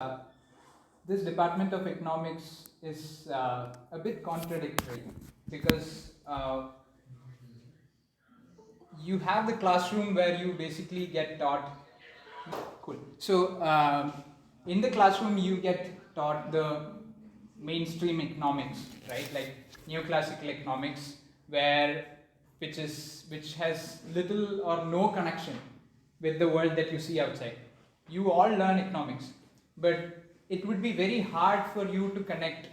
Uh, this Department of Economics is a bit contradictory because you have the classroom where you basically get taught. Cool. So in the classroom you get taught the mainstream economics, right? Like neoclassical economics, which has little or no connection with the world that you see outside. You all learn economics, but it would be very hard for you to connect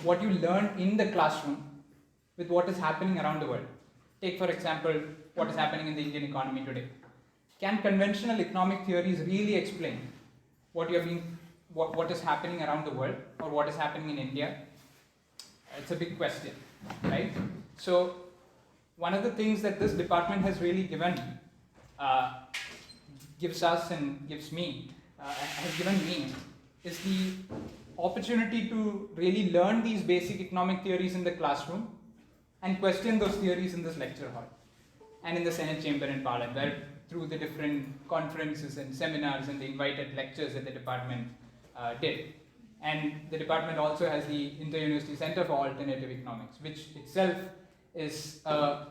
what you learn in the classroom with what is happening around the world. Take, for example, what is happening in the Indian economy today. Can conventional economic theories really explain what is happening around the world or what is happening in India? It's a big question, right? So one of the things that this department has really gives us and gives me, has given me, is the opportunity to really learn these basic economic theories in the classroom and question those theories in this lecture hall and in the Senate chamber in Parliament, where through the different conferences and seminars and the invited lectures that the department did. And the department also has the Inter-University Center for Alternative Economics, which itself is a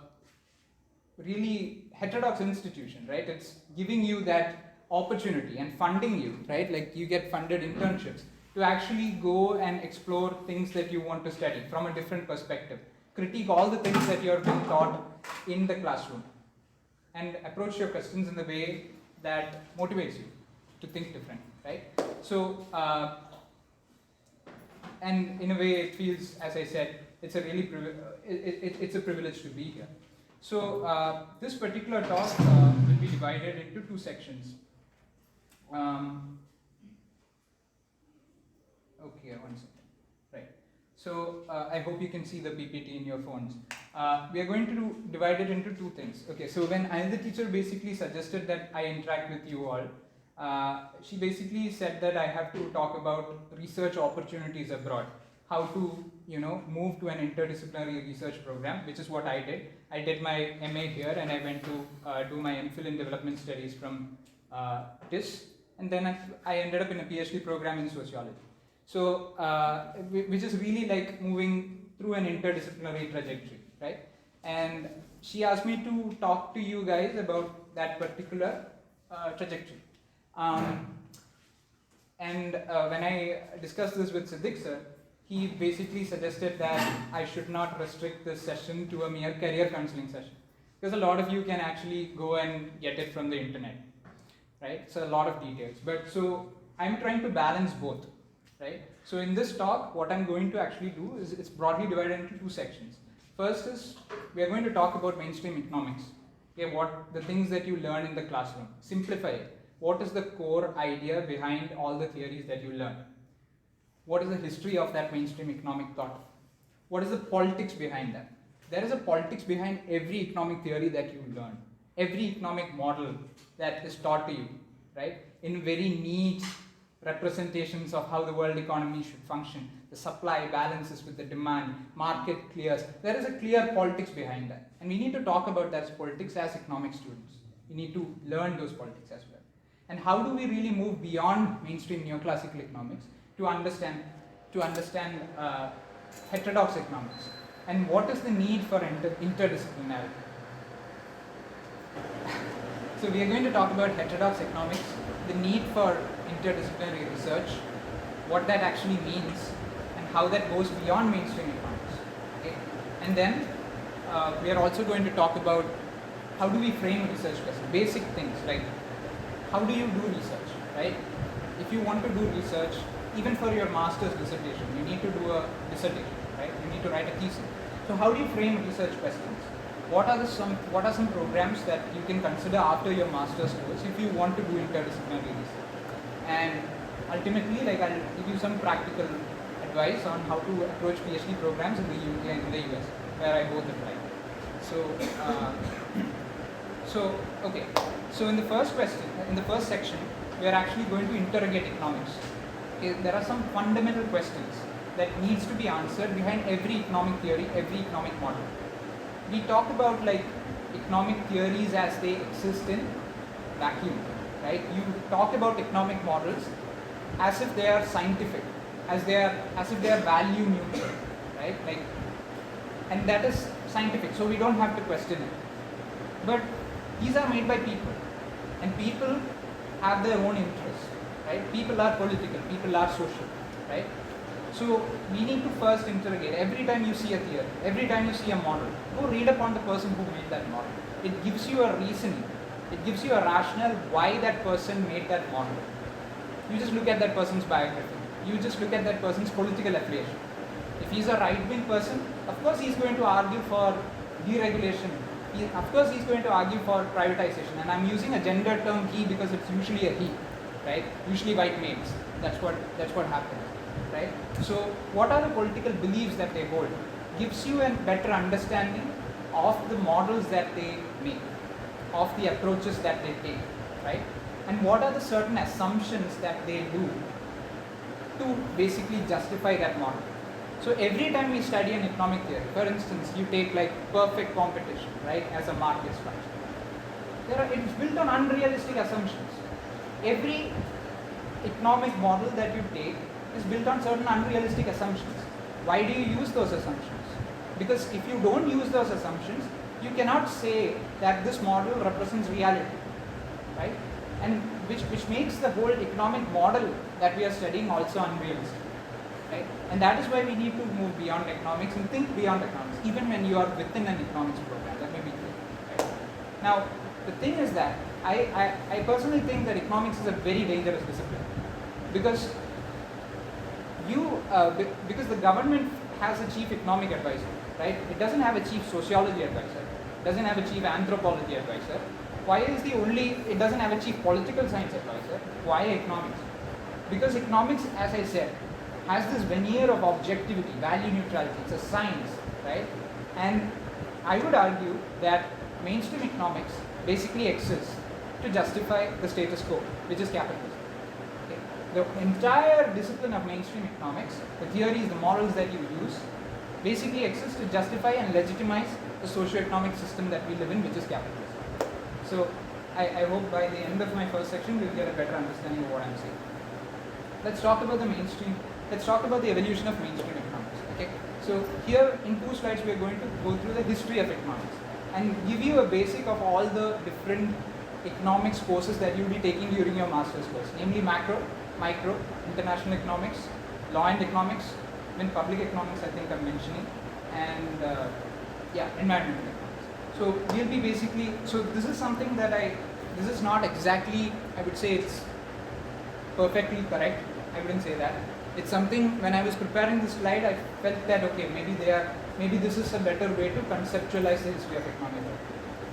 really heterodox institution, right? It's giving you that opportunity and funding you, right? Like you get funded internships to actually go and explore things that you want to study from a different perspective. Critique all the things that you're being taught in the classroom and approach your questions in the way that motivates you to think different, right? So, and in a way it feels, as I said, it's a really it's a privilege to be here. So this particular talk will be divided into two sections. Okay, one second. Right. So I hope you can see the PPT in your phones. We are going to divide it into two things. Okay, so when the teacher basically suggested that I interact with you all, she basically said that I have to talk about research opportunities abroad, how to move to an interdisciplinary research program, which is what I did. I did my MA here and I went to do my MPhil in development studies from TIS, and then I ended up in a PhD program in sociology. So, which is really like moving through an interdisciplinary trajectory, right? And she asked me to talk to you guys about that particular trajectory. And when I discussed this with Siddiq sir, he basically suggested that I should not restrict this session to a mere career counseling session, because a lot of you can actually go and get it from the internet, right? So a lot of details. But so I'm trying to balance both. Right? So in this talk, what I'm going to actually do is it's broadly divided into two sections. First is we are going to talk about mainstream economics. Okay, what the things that you learn in the classroom. Simplify it. What is the core idea behind all the theories that you learn? What is the history of that mainstream economic thought? What is the politics behind that? There is a politics behind every economic theory that you learn. Every economic model that is taught to you, right? In very neat representations of how the world economy should function, the supply balances with the demand, market clears. There is a clear politics behind that. And we need to talk about that politics as economic students. We need to learn those politics as well. And how do we really move beyond mainstream neoclassical economics to understand heterodox economics? And what is the need for interdisciplinarity? So we are going to talk about heterodox economics, the need for interdisciplinary research, what that actually means, and how that goes beyond mainstream economics. Okay? And then we are also going to talk about how do we frame research questions, basic things like how do you do research, right? If you want to do research, even for your master's dissertation, you need to do a dissertation, right? You need to write a thesis. So how do you frame research questions? What are some programs that you can consider after your master's course if you want to do interdisciplinary research? And ultimately, like I'll give you some practical advice on how to approach PhD programs in the UK and in the US, where I both apply. Okay. So in the first section, we are actually going to interrogate economics. Okay, there are some fundamental questions that needs to be answered behind every economic theory, every economic model. We talk about like economic theories as they exist in vacuum, right? You talk about economic models as if they are scientific, as if they are value neutral, right? Like, and that is scientific, so we don't have to question it. But these are made by people, and people have their own interests, right? People are political, people are social, right? So we need to first interrogate. Every time you see a theory, every time you see a model, go read upon the person who made that model. It gives you a reasoning, it gives you a rationale why that person made that model. You just look at that person's biography, you just look at that person's political affiliation. If he's a right-wing person, of course he's going to argue for deregulation. Of course he's going to argue for privatization. And I'm using a gender term he because it's usually a he, right? Usually white males. That's what happens, right? So what are the political beliefs that they hold? Gives you a better understanding of the models that they make, of the approaches that they take, right? And what are the certain assumptions that they do to basically justify that model. So every time we study an economic theory, for instance, you take like perfect competition, right, as a market structure. It's built on unrealistic assumptions. Every economic model that you take is built on certain unrealistic assumptions. Why do you use those assumptions? Because if you don't use those assumptions, you cannot say that this model represents reality, right? And which makes the whole economic model that we are studying also unrealistic. Right? And that is why we need to move beyond economics and think beyond economics, even when you are within an economics program. That may be clear. Right? Now, the thing is that I personally think that economics is a very dangerous discipline because because the government has a chief economic advisor, right? It doesn't have a chief sociology advisor, doesn't have a chief anthropology advisor. It doesn't have a chief political science advisor. Why economics? Because economics, as I said, has this veneer of objectivity, value neutrality. It's a science, right? And I would argue that mainstream economics basically exists to justify the status quo, which is capitalism. Okay? The entire discipline of mainstream economics, the theories, the models that you use, basically exists to justify and legitimize the socio-economic system that we live in, which is capitalism. So I hope by the end of my first section, we'll get a better understanding of what I'm saying. Let's talk about the evolution of mainstream economics. Okay, so here in 2 slides we are going to go through the history of economics and give you a basic of all the different economics courses that you'll be taking during your master's course, namely macro, micro, international economics, law and economics, even public economics I think I'm mentioning, and environmental economics. So we'll be basically, so this is something that this is not exactly, I would say it's perfectly correct, I wouldn't say that. It's something, when I was preparing this slide, I felt that okay, maybe this is a better way to conceptualize the history of economics.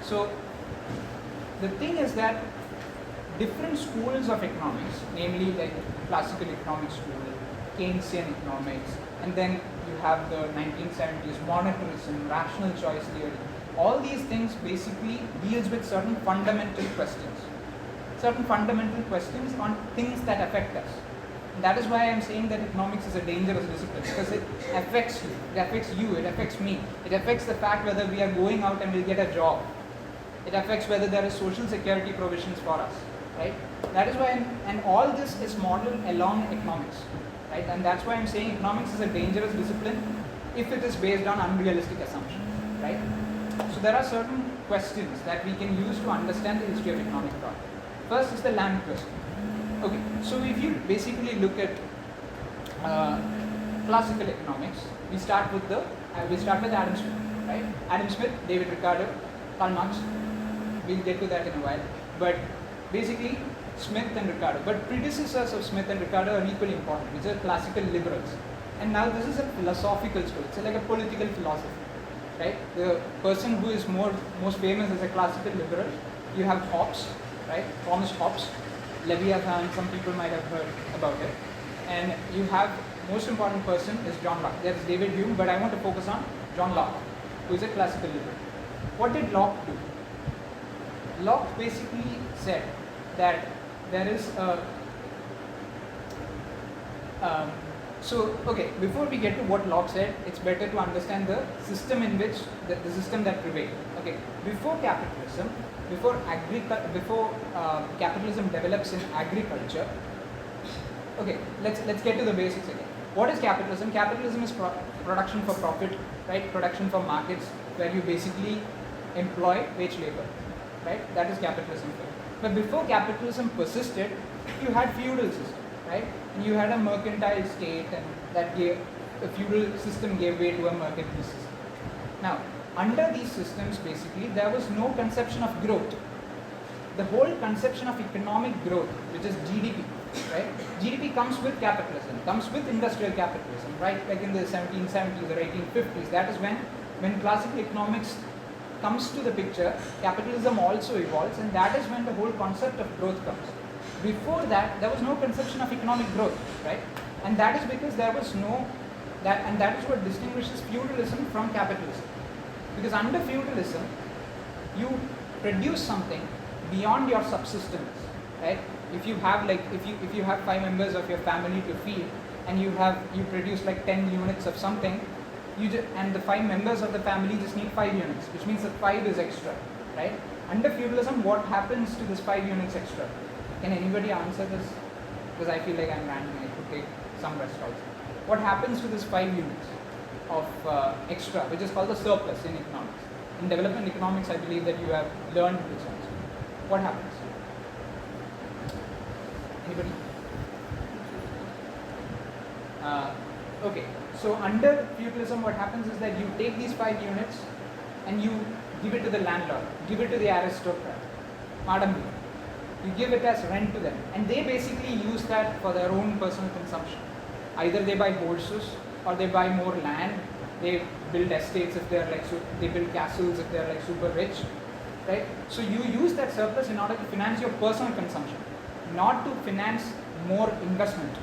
So the thing is that different schools of economics, namely like classical economics school, Keynesian economics, and then you have the 1970s monetarism, rational choice theory, all these things basically deals with certain fundamental questions on things that affect us. And that is why I am saying that economics is a dangerous discipline, because it affects you, it affects me, it affects the fact whether we are going out and we'll get a job, it affects whether there is social security provisions for us, right? That is why, and all this is modeled along economics, right? And that's why I'm saying economics is a dangerous discipline if it is based on unrealistic assumptions, right? So there are certain questions that we can use to understand the history of economic thought. First is the land question. Okay, so if you basically look at classical economics, we start with Adam Smith, right? Adam Smith, David Ricardo, Karl Marx. We'll get to that in a while. But basically, Smith and Ricardo. But predecessors of Smith and Ricardo are equally important, which are classical liberals. And now this is a philosophical school. It's like a political philosophy, right? The person who is most famous as a classical liberal, you have Hobbes, right? Thomas Hobbes, Leviathan, some people might have heard about it. And you have, most important person is John Locke. There's David Hume, but I want to focus on John Locke, who is a classical liberal. What did Locke do? Locke basically said that there is a before we get to what Locke said, it's better to understand the system in which the system that prevailed. Okay, before capitalism, before capitalism develops in agriculture, Okay, let's get to the basics again. What is capitalism? Capitalism is production for profit, right? Production for markets, where you basically employ wage labor, right? That is capitalism. But before capitalism persisted, you had feudal system, right? And you had a mercantile state, and that gave a feudal system gave way to a mercantile system. Now, under these systems, basically, there was no conception of growth. The whole conception of economic growth, which is GDP, right? GDP comes with capitalism, comes with industrial capitalism, right? Like in the 1770s or 1850s, that is when classical economics comes to the picture, capitalism also evolves, and that is when the whole concept of growth comes. Before that, there was no conception of economic growth, right? And that is because there was no, that is what distinguishes feudalism from capitalism. Because under feudalism, you produce something beyond your subsistence, right? If you have if you have 5 members of your family to feed, and you produce like 10 units of something, and the 5 members of the family just need 5 units, which means that 5 is extra, right? Under feudalism, what happens to this 5 units extra? Can anybody answer this? Because I feel like I'm ranting. I could take some rest also. What happens to this 5 units of extra, which is called the surplus in economics? In development economics, I believe that you have learned this also. What happens? Anybody? Okay, so under feudalism, what happens is that you take these 5 units and you give it to the landlord, give it to the aristocrat, madam. You give it as rent to them, and they basically use that for their own personal consumption. Either they buy horses, or they buy more land. They build estates if they are like they build castles if they are like super rich, right? So you use that surplus in order to finance your personal consumption, not to finance more investment.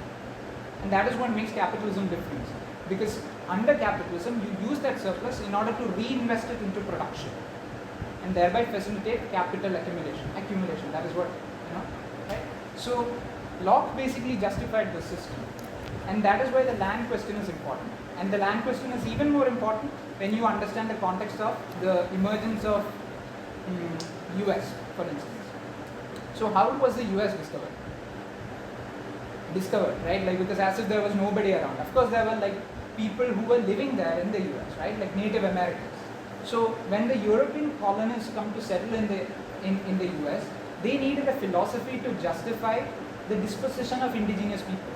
And that is what makes capitalism different. Because under capitalism, you use that surplus in order to reinvest it into production, and thereby facilitate capital accumulation. That is what, right? So Locke basically justified the system, and that is why the land question is important. And the land question is even more important when you understand the context of the emergence of US, for instance. So how was the US discovered? Right? Like, because as if there was nobody around. Of course, there were like people who were living there in the US, right? Like Native Americans. So when the European colonists come to settle in the US, they needed a philosophy to justify the dispossession of indigenous people,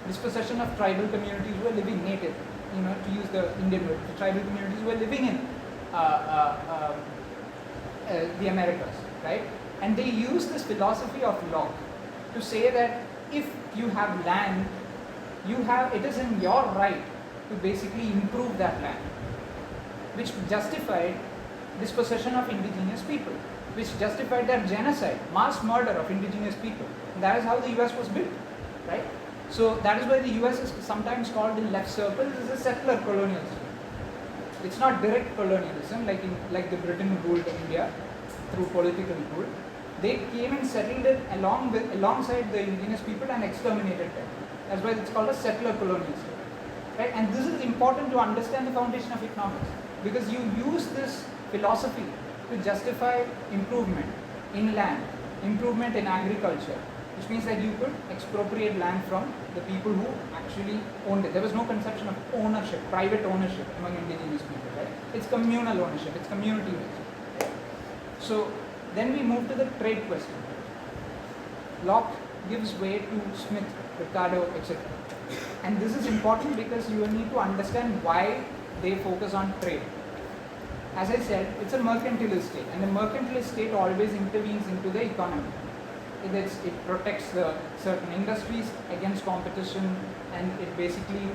dispossession of tribal communities who were living native, to use the Indian word, the tribal communities who were living in the Americas, right? And they use this philosophy of Locke to say that if you have land, it is in your right to basically improve that land, which justified dispossession of indigenous people, which justified their genocide, mass murder of indigenous people. And that is how the US was built, right? So that is why the US is sometimes called in left circles as a settler colonialism. It's not direct colonialism like the Britain ruled India through political rule. They came and settled it alongside the indigenous people and exterminated them. That's why it's called a settler colonialism, right? And this is important to understand the foundation of economics, because you use this philosophy to justify improvement in land, improvement in agriculture, which means that you could expropriate land from the people who actually owned it. There was no conception of ownership, private ownership among indigenous people, right? It's communal ownership, it's community-based. Right? So then we move to the trade question. Locke gives way to Smith, Ricardo, etc. And this is important because you need to understand why they focus on trade. As I said, it's a mercantilist state, and the mercantilist state always intervenes into the economy. It protects the certain industries against competition, and it basically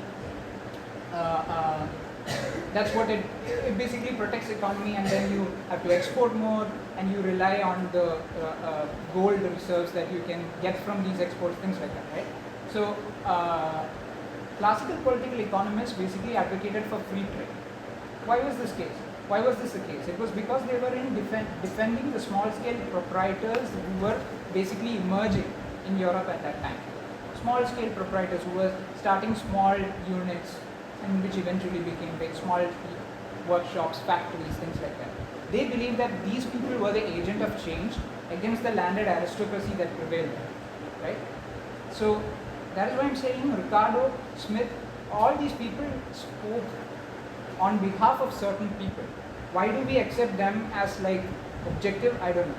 that's what it basically protects the economy, and then you have to export more, and you rely on the gold reserves that you can get from these exports, things like that, right? So classical political economists basically advocated for free trade. Why was this case? Why was this the case? It was because they were in defending the small-scale proprietors who were basically emerging in Europe at that time. Small-scale proprietors who were starting small units, and which eventually became big, small workshops, factories, things like that. They believed that these people were the agent of change against the landed aristocracy that prevailed there, right? So That is why I'm saying Ricardo, Smith, all these people spoke on behalf of certain people. Why do we accept them as like objective? I don't know,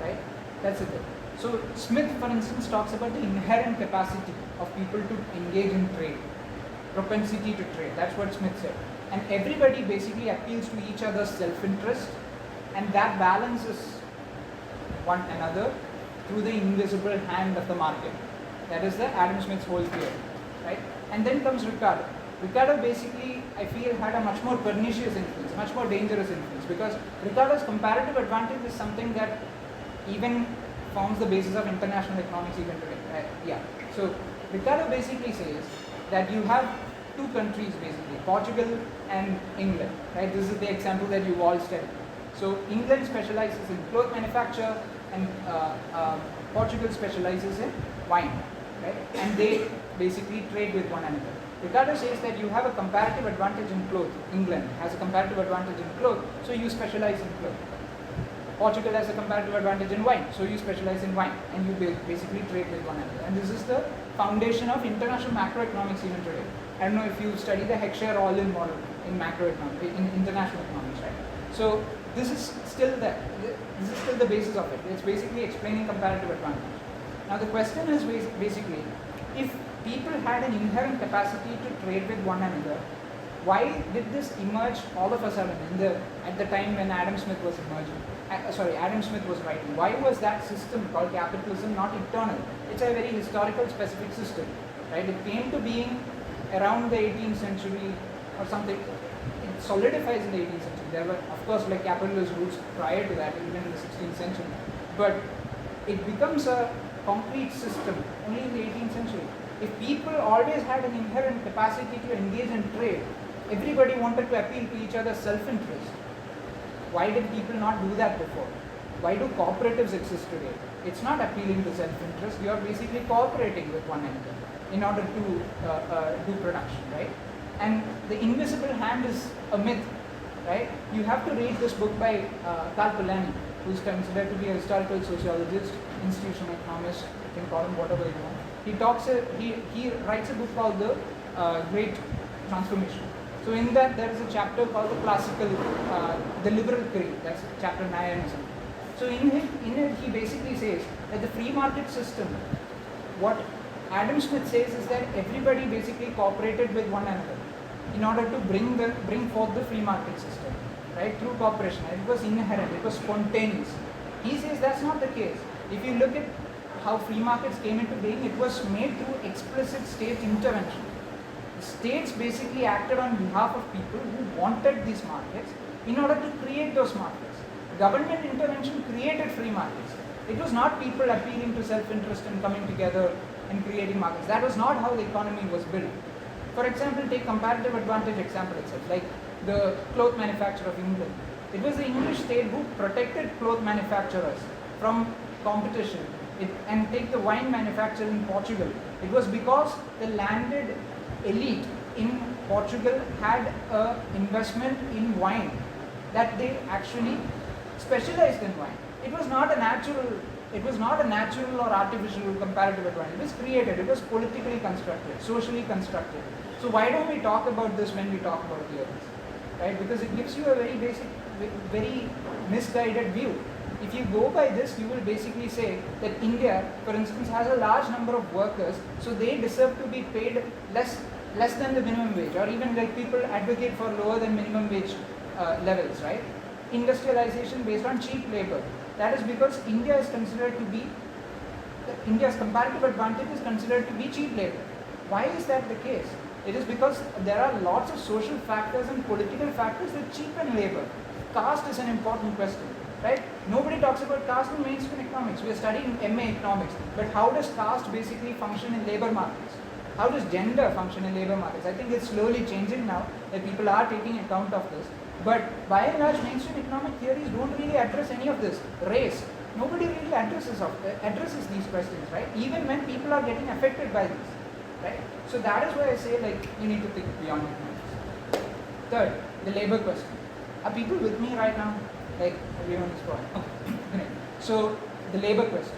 right? That's the thing. So Smith, for instance, talks about the inherent capacity of people to engage in trade, propensity to trade. That's what Smith said. And everybody basically appeals to each other's self-interest, and that balances one another through the invisible hand of the market. That is the Adam Smith's whole theory, right? And then comes Ricardo. Ricardo basically, I feel, had a much more pernicious influence, much more dangerous influence, because Ricardo's comparative advantage is something that even forms the basis of international economics even today. Right? Yeah. So Ricardo basically says that you have two countries basically, Portugal and England. Right? This is the example that you all studied. So England specializes in cloth manufacture, and Portugal specializes in wine. Right? And they basically trade with one another. Ricardo says that you have a comparative advantage in cloth. England has a comparative advantage in cloth, so you specialize in cloth. Portugal has a comparative advantage in wine, so you specialize in wine, and you basically trade with one another. And this is the foundation of international macroeconomics even today. I don't know if you study the Heckscher all-in model in macroeconomics, in international economics, right? So this is still this is still the basis of it. It's basically explaining comparative advantage. Now the question is basically, if people had an inherent capacity to trade with one another, why did this emerge all of a sudden at the time when Adam Smith was emerging? Adam Smith was writing. Why was that system called capitalism not eternal? It's a very historical specific system, right? It came to being around the 18th century or something. It solidifies in the 18th century. There were, of course, like capitalist roots prior to that, even in the 16th century. But it becomes a concrete system only in the 18th century. If people always had an inherent capacity to engage in trade, everybody wanted to appeal to each other's self-interest. Why did people not do that before? Why do cooperatives exist today? It's not appealing to self-interest. You are basically cooperating with one another in order to do production, right? And the invisible hand is a myth, right? You have to read this book by Karl Polanyi, who's considered to be a historical sociologist, institutional economist. You can call him whatever you want. He writes a book called The Great Transformation. So in that there is a chapter called the Liberal Creed. That's chapter 9 or something. So in it he basically says that the free market system, what Adam Smith says is that everybody basically cooperated with one another in order to bring forth the free market system, right? Through cooperation. It was inherent. It was spontaneous. He says that's not the case. If you look at how free markets came into being, it was made through explicit state intervention. The states basically acted on behalf of people who wanted these markets in order to create those markets. Government intervention created free markets. It was not people appealing to self-interest and coming together and creating markets. That was not how the economy was built. For example, take comparative advantage example itself, like the cloth manufacture of England. It was the English state who protected cloth manufacturers from competition. And take the wine manufacture in Portugal. It was because the landed elite in Portugal had an investment in wine that they actually specialized in wine. It was not a natural or artificial comparative advantage. It was created. It was politically constructed, socially constructed. So why don't we talk about this when we talk about theories, right? Because it gives you a very basic, very misguided view. If you go by this, you will basically say that India, for instance, has a large number of workers, so they deserve to be paid less than the minimum wage, or even like people advocate for lower than minimum wage levels, right? Industrialization based on cheap labor. That is because India is considered to be, India's comparative advantage is considered to be cheap labor. Why is that the case? It is because there are lots of social factors and political factors that cheapen labor. Caste is an important question. Right? Nobody talks about caste in mainstream economics. We are studying MA economics, but how does caste basically function in labor markets? How does gender function in labor markets? I think it's slowly changing now that people are taking account of this. But by and large, mainstream economic theories don't really address any of this. Race, nobody really addresses these questions, right? Even when people are getting affected by these, right? So that is why I say, like, you need to think beyond economics. Third, the labor question. Are people with me right now? Like everyone is fine. Okay. So the labor question.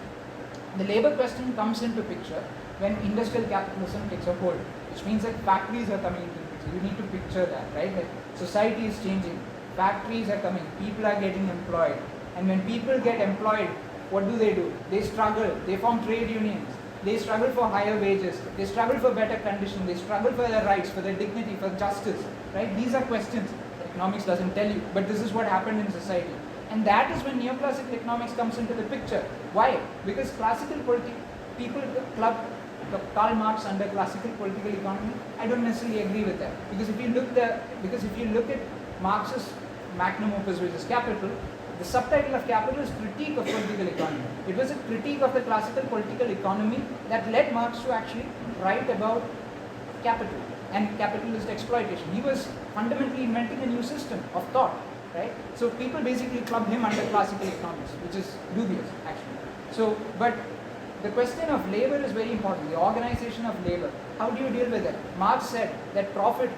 The labor question comes into picture when industrial capitalism takes a hold, which means that factories are coming into the picture. You need to picture that, right? That society is changing, factories are coming, people are getting employed, and when people get employed, what do? They struggle, they form trade unions, they struggle for higher wages, they struggle for better conditions, they struggle for their rights, for their dignity, for justice, right? These are questions that economics doesn't tell you, but this is what happened in society. And that is when neoclassical economics comes into the picture. Why? Because classical people club Karl Marx under classical political economy. I don't necessarily agree with that, because if you look at Marx's magnum opus, which is Capital, the subtitle of Capital is Critique of Political Economy. It was a critique of the classical political economy that led Marx to actually write about capital and capitalist exploitation. He was fundamentally inventing a new system of thought, right? So people basically club him under classical economics, which is dubious actually. So, but the question of labor is very important, the organization of labor. How do you deal with it? Marx said that profit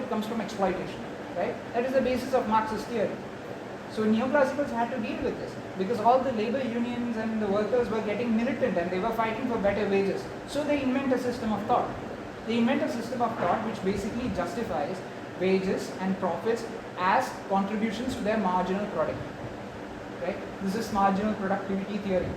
comes from exploitation, right? That is the basis of Marx's theory. So neoclassicals had to deal with this, because all the labor unions and the workers were getting militant and they were fighting for better wages. So they invent a system of thought. They invent a system of thought which basically justifies wages and profits as contributions to their marginal product, right? This is marginal productivity theory,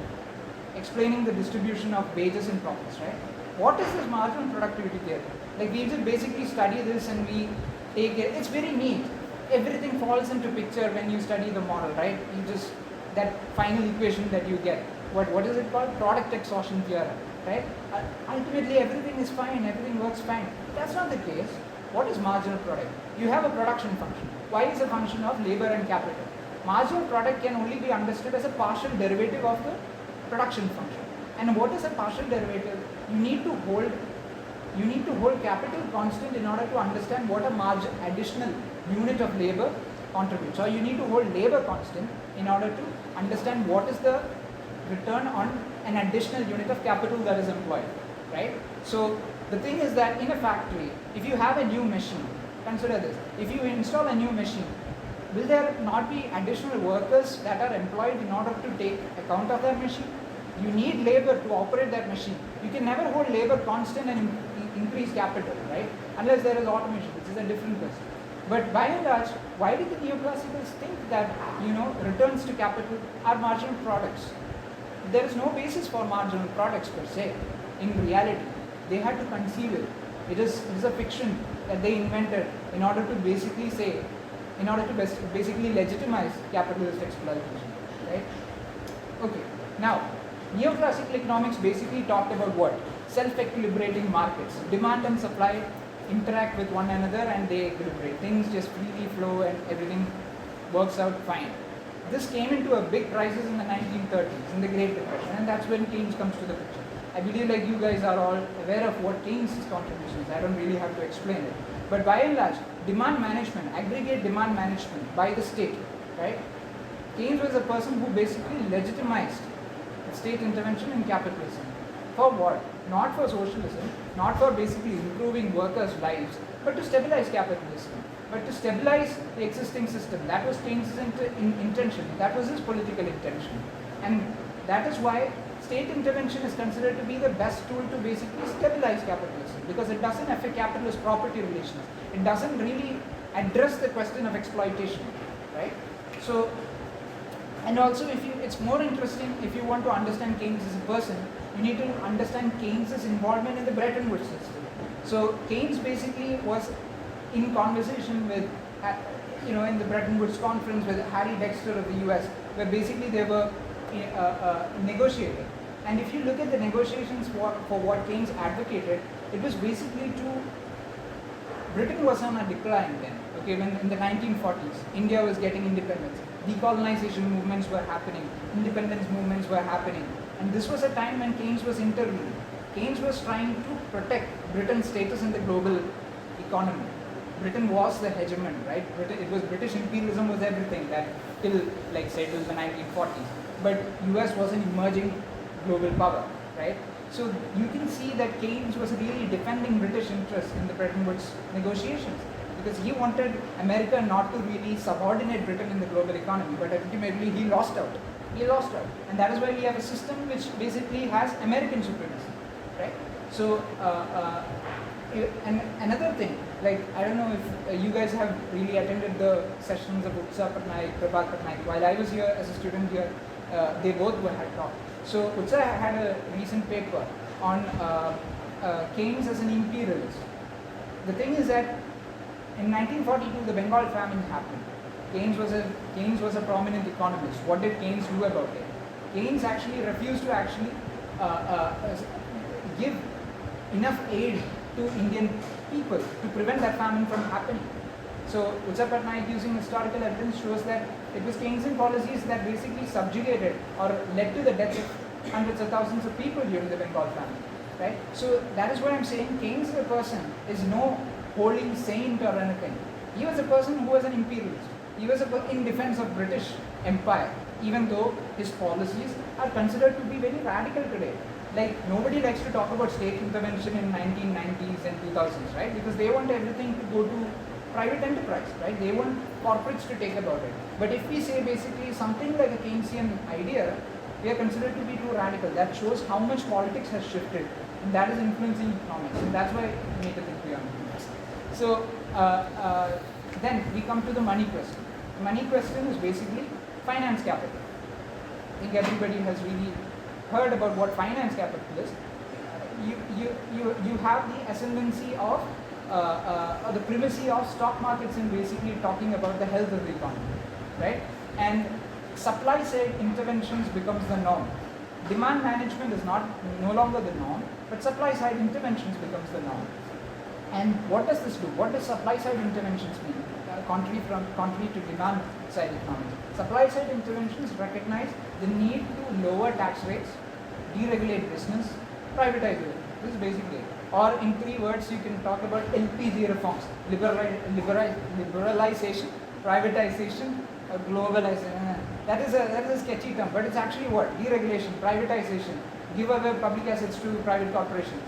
explaining the distribution of wages and profits, right? What is this marginal productivity theory? Like, we just basically study this and we take it, it's very neat. Everything falls into picture when you study the model, right? You just, that final equation that you get, what is it called? Product exhaustion theorem, right? Ultimately everything is fine, everything works fine. That's not the case. What is marginal product? You have a production function. Y is a function of labor and capital. Marginal product can only be understood as a partial derivative of the production function. And what is a partial derivative? You need to hold capital constant in order to understand what a additional unit of labor contributes. Or you need to hold labor constant in order to understand what is the return on an additional unit of capital that is employed, right? So the thing is that in a factory, if you have a new machine, consider this, if you install a new machine, will there not be additional workers that are employed in order to take account of that machine? You need labor to operate that machine. You can never hold labor constant and increase capital, right? Unless there is automation, which is a different question. But by and large, why did the neoclassicals think that, returns to capital are marginal products? There is no basis for marginal products per se. In reality, they had to conceive it. It is a fiction that they invented in order to basically legitimize capitalist exploitation, right? Okay, now, neoclassical economics basically talked about what? Self-equilibrating markets. Demand and supply interact with one another and they equilibrate. Things just freely flow and everything works out fine. This came into a big crisis in the 1930s, in the Great Depression, and that's when Keynes comes to the picture. I believe like you guys are all aware of what Keynes' contribution is. I don't really have to explain it. But by and large, demand management, aggregate demand management by the state, right? Keynes was a person who basically legitimized state intervention in capitalism. For what? Not for socialism, not for basically improving workers' lives, but to stabilize capitalism, but to stabilize the existing system. That was Keynes' intention. That was his political intention. And that is why state intervention is considered to be the best tool to basically stabilize capitalism, because it doesn't affect capitalist property relations. It doesn't really address the question of exploitation, right? So, and also it's more interesting if you want to understand Keynes as a person, you need to understand Keynes' involvement in the Bretton Woods system. So Keynes basically was in conversation with, in the Bretton Woods conference with Harry Dexter of the US, where basically they were negotiating. And if you look at the negotiations for what Keynes advocated, it was basically Britain was on a decline then, okay, when in the 1940s, India was getting independence. Decolonization movements were happening, independence movements were happening, and this was a time when Keynes was intervening. Keynes was trying to protect Britain's status in the global economy. Britain was the hegemon, right? It was British imperialism was everything that till the 1940s. But US was an emerging global power, right? So you can see that Keynes was really defending British interests in the Bretton Woods negotiations, because he wanted America not to really subordinate Britain in the global economy, but ultimately he lost out. And that is why we have a system which basically has American supremacy, right? So, and another thing, like, I don't know if you guys have really attended the sessions of Utsa Patnaik, Prabhat Patnaik. While I was here as a student here, they both had talked. So Utsa had a recent paper on Keynes as an imperialist. The thing is that in 1942 the Bengal famine happened. Keynes was a prominent economist. What did Keynes do about it? Keynes actually refused to actually give enough aid to Indian people to prevent that famine from happening. So Utsa Patnaik, using historical evidence, shows that it was Keynesian policies that basically subjugated or led to the deaths of hundreds of thousands of people during the Bengal famine. Right? So that is what I'm saying. Keynes as a person is no holy saint or anything. He was a person who was an imperialist. He was in defense of British Empire, even though his policies are considered to be very radical today. Like, nobody likes to talk about state intervention in 1990s and 2000s, right? Because they want everything to go to private enterprise, right? They want corporates to take about it. But if we say basically something like a Keynesian idea, we are considered to be too radical. That shows how much politics has shifted, and that is influencing economics, and that's why we need to think beyond economics. So then we come to the money question. The money question is basically finance capital. I think everybody has really heard about what finance capital is. You have the ascendancy of the primacy of stock markets in basically talking about the health of the economy, right? And supply side interventions becomes the norm. Demand management is no longer the norm, but supply side interventions becomes the norm. And what does this do? What does supply side interventions mean? Contrary to demand side economics. Supply side interventions recognize the need to lower tax rates, deregulate business, privatize it. This is basically it. Or in 3 words, you can talk about LPG reforms: liberalization, privatization, globalization. That is a sketchy term, but it's actually what? Deregulation, privatization, give away public assets to private corporations.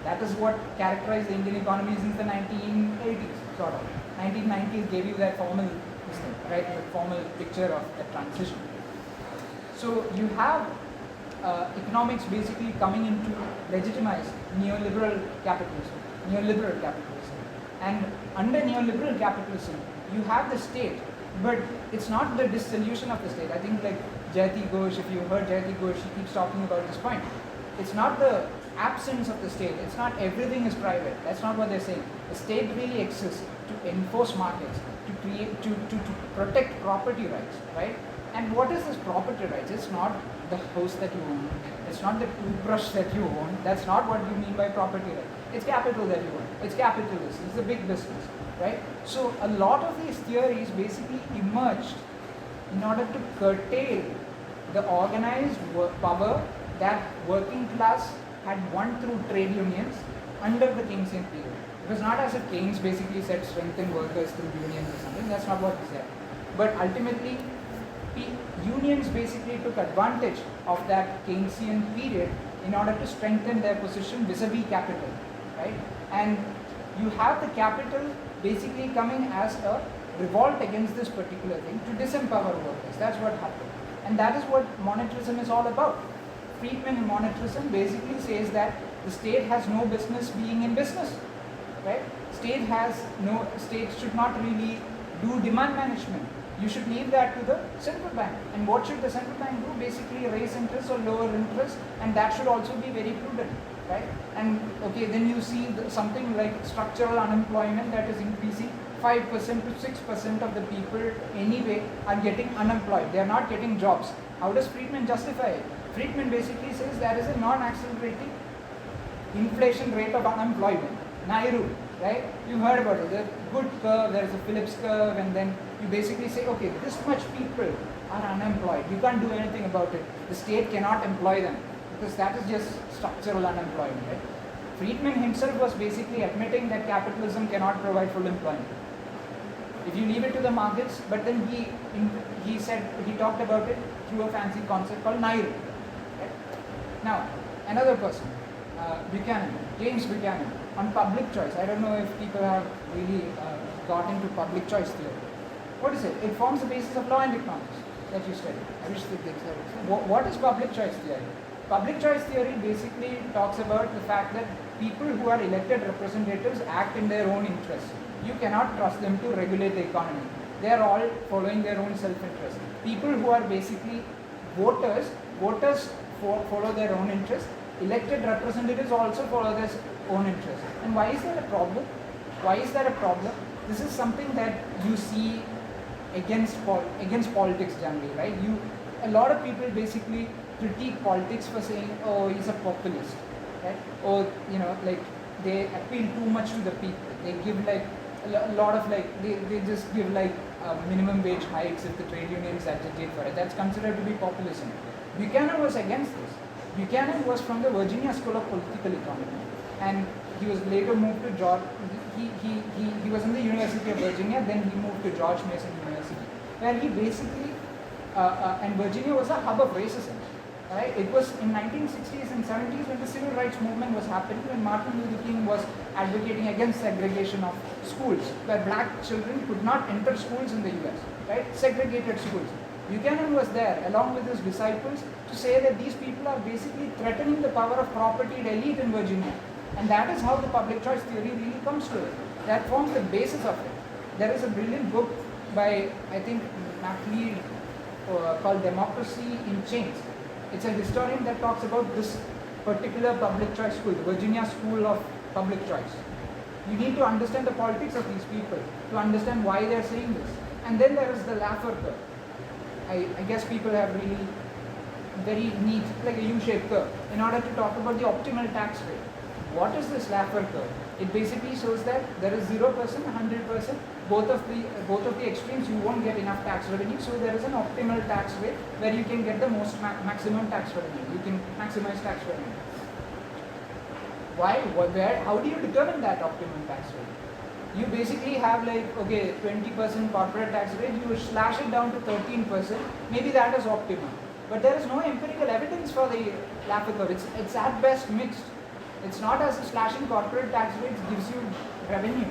That is what characterized the Indian economy since the 1980s, sort of. 1990s gave you that formal thing, right? The formal picture of the transition. So you have economics basically coming in to legitimize neoliberal capitalism. And under neoliberal capitalism, you have the state, but it's not the dissolution of the state. I think like Jayati Ghosh, if you heard Jayati Ghosh, she keeps talking about this point. It's not the absence of the state. It's not everything is private. That's not what they're saying. The state really exists to enforce markets, to create, to protect property rights, right? And what is this property rights? It's not the house that you own. It's not the toothbrush that you own. That's not what you mean by property right. It's capital that you own. It's capitalist. It's a big business, right? So a lot of these theories basically emerged in order to curtail the organized power that working class had won through trade unions under the Keynesian period. It was not as if Keynes basically said strengthen workers through unions or something. That's not what he said. But ultimately, unions basically took advantage of that Keynesian period in order to strengthen their position vis-a-vis capital, right? And you have the capital basically coming as a revolt against this particular thing to disempower workers. That's what happened. And that is what monetarism is all about. Friedman in monetarism basically says that the state has no business being in business, right? State should not really do demand management. You should leave that to the central bank. And what should the central bank do? Basically raise interest or lower interest, and that should also be very prudent, right? And okay, then you see something like structural unemployment that is increasing. 5% to 6% of the people anyway are getting unemployed. They are not getting jobs. How does Friedman justify it? Friedman basically says there is a non-accelerating inflation rate of unemployment. Nairu, right? You've heard about it. There's a good curve, there's a Phillips curve, and then you basically say, okay, this much people are unemployed. You can't do anything about it. The state cannot employ them because that is just structural unemployment, right? Friedman himself was basically admitting that capitalism cannot provide full employment. If you leave it to the markets, but then he talked about it through a fancy concept called Nairu. Right? Now, another person, James Buchanan, on public choice. I don't know if people have really got into public choice theory. What is it? It forms the basis of law and economics that you study. I wish they did that. What is public choice theory? Public choice theory basically talks about the fact that people who are elected representatives act in their own interest. You cannot trust them to regulate the economy. They are all following their own self-interest. People who are basically voters follow their own interest. Elected representatives also follow their own interest. And why is that a problem? Why is that a problem? This is something that you see against politics generally, right? A lot of people basically critique politics for saying, oh, he's a populist, right? Or, like they appeal too much to the people. They give like a lot of like, they just give like minimum wage hikes if the trade unions agitate for it. That's considered to be populism. Buchanan was against this. Buchanan was from the Virginia School of Political Economy, and he was later moved to George. He was in the University of Virginia, then he moved to George Mason University, where he basically and Virginia was a hub of racism. Right? It was in 1960s and 70s when the civil rights movement was happening, when Martin Luther King was advocating against segregation of schools, where black children could not enter schools in the US, right? Segregated schools. Buchanan was there along with his disciples to say that these people are basically threatening the power of propertied elite in Virginia. And that is how the public choice theory really comes to it. That forms the basis of it. There is a brilliant book by, I think, MacLeod called Democracy in Chains. It's a historian that talks about this particular public choice school, the Virginia School of Public Choice. You need to understand the politics of these people to understand why they're saying this. And then there is the Laffer curve. I guess people have really very neat, like a U-shaped curve, in order to talk about the optimal tax rate. What is this Laffer curve? It basically shows that there is 0%, 100%, both of the extremes you won't get enough tax revenue, so there is an optimal tax rate where you can get the most maximum tax revenue. You can maximize tax revenue. Why? Where? How do you determine that optimum tax rate? You basically have like, okay, 20% corporate tax rate, you slash it down to 13%, maybe that is optimal. But there is no empirical evidence for the Laffer curve. It's at best mixed. It's not as if slashing corporate tax rates gives you revenue,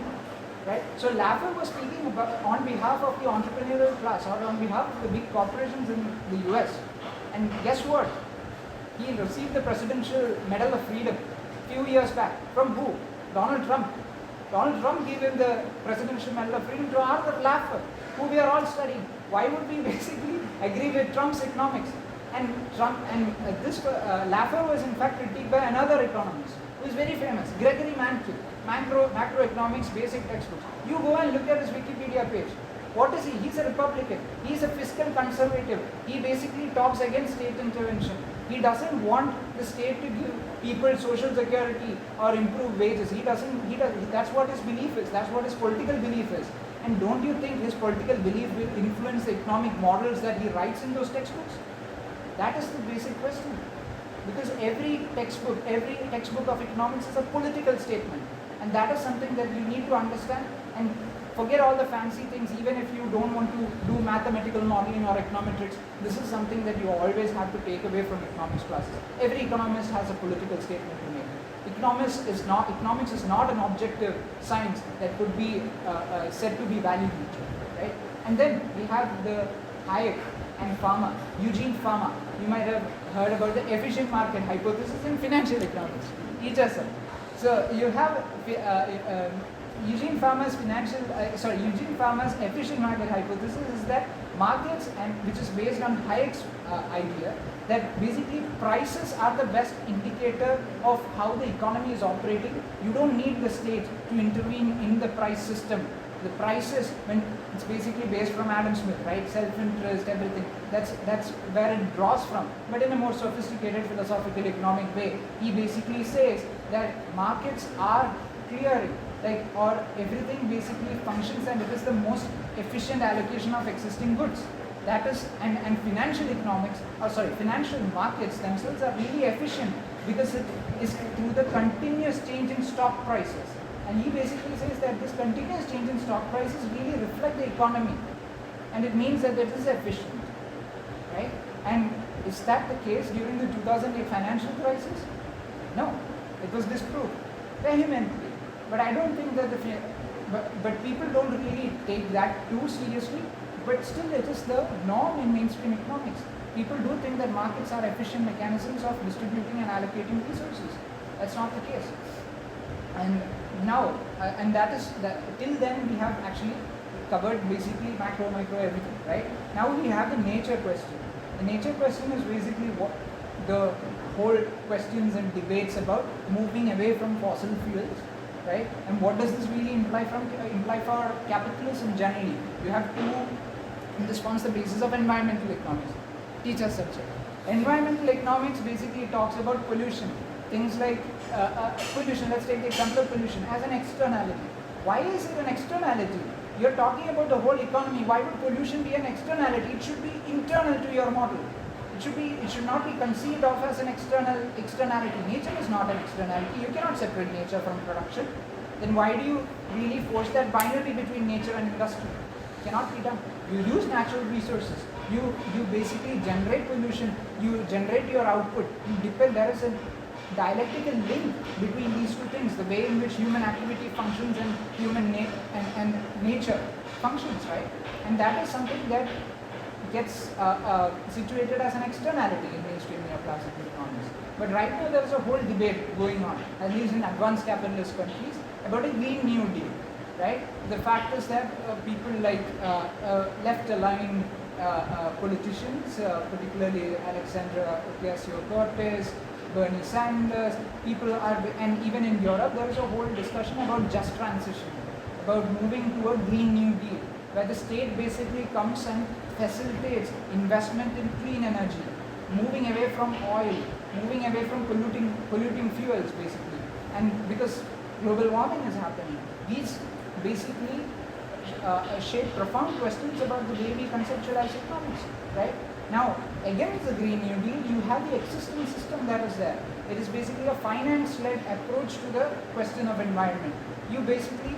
right? So Laffer was speaking about on behalf of the entrepreneurial class or on behalf of the big corporations in the US. And guess what? He received the Presidential Medal of Freedom a few years back. From who? Donald Trump. Donald Trump gave him the Presidential Medal of Freedom to Arthur Laffer, who we are all studying. Why would we basically agree with Trump's economics? And Laffer was in fact critiqued by another economist who is very famous, Gregory Mankiw, macroeconomics basic textbooks. You go and look at his Wikipedia page. What is he? He's a Republican. He's a fiscal conservative. He basically talks against state intervention. He doesn't want the state to give people social security or improve wages. That's what his belief is. That's what his political belief is. And don't you think his political belief will influence the economic models that he writes in those textbooks? That is the basic question. Because every textbook of economics is a political statement. And that is something that you need to understand. And forget all the fancy things, even if you don't want to do mathematical modeling or econometrics, this is something that you always have to take away from economics classes. Every economist has a political statement to make. Economics is not an objective science that could be said to be value neutral, right? And then we have the Hayek and Fama, Eugene Fama. You might have heard about the efficient market hypothesis in financial economics. Each of them. So you have Eugene Fama's efficient market hypothesis is that markets, and which is based on Hayek's idea, that basically prices are the best indicator of how the economy is operating. You don't need the state to intervene in the price system. The prices, when it's basically based from Adam Smith, right? Self-interest, everything. That's where it draws from. But in a more sophisticated philosophical economic way, he basically says that markets are clearing, or everything basically functions, and it is the most efficient allocation of existing goods. That is, and financial financial markets themselves are really efficient because it is through the continuous change in stock prices. And he basically says that this continuous change in stock prices really reflect the economy, and it means that it is efficient, right? And is that the case during the 2008 financial crisis? No, it was disproved vehemently. But I don't think that but people don't really take that too seriously. But still, it is the norm in mainstream economics. People do think that markets are efficient mechanisms of distributing and allocating resources. That's not the case. And now, and that is, till then we have actually covered basically macro, micro, everything, right? Now we have the nature question. The nature question is basically what the whole questions and debates about moving away from fossil fuels, right? And what does this really imply for capitalism generally? You have to, this forms the basis of environmental economics. Teach us subject. Environmental economics basically talks about pollution. Things like pollution, let's take the example of pollution as an externality. Why is it an externality? You're talking about the whole economy. Why would pollution be an externality? It should be internal to your model. It should not be conceived of as an externality. Nature is not an externality. You cannot separate nature from production. Then why do you really force that binary between nature and industry? It cannot be done. You use natural resources. You basically generate pollution. You generate your output. You depend. There is a dialectical link between these two things, the way in which human activity functions and and nature functions, right? And that is something that gets situated as an externality in mainstream neoclassical economics. But right now there is a whole debate going on, at least in advanced capitalist countries, about a Green New Deal, right? The fact is that people like left-aligned politicians, particularly Alexandra Ocasio-Cortez, Bernie Sanders, people are, and even in Europe, there is a whole discussion about just transition, about moving to a Green New Deal, where the state basically comes and facilitates investment in clean energy, moving away from oil, moving away from polluting fuels, basically. And because global warming is happening, these basically shape profound questions about the way we conceptualize economics, right? Now, against the Green New Deal, you have the existing system that is there. It is basically a finance-led approach to the question of environment. You basically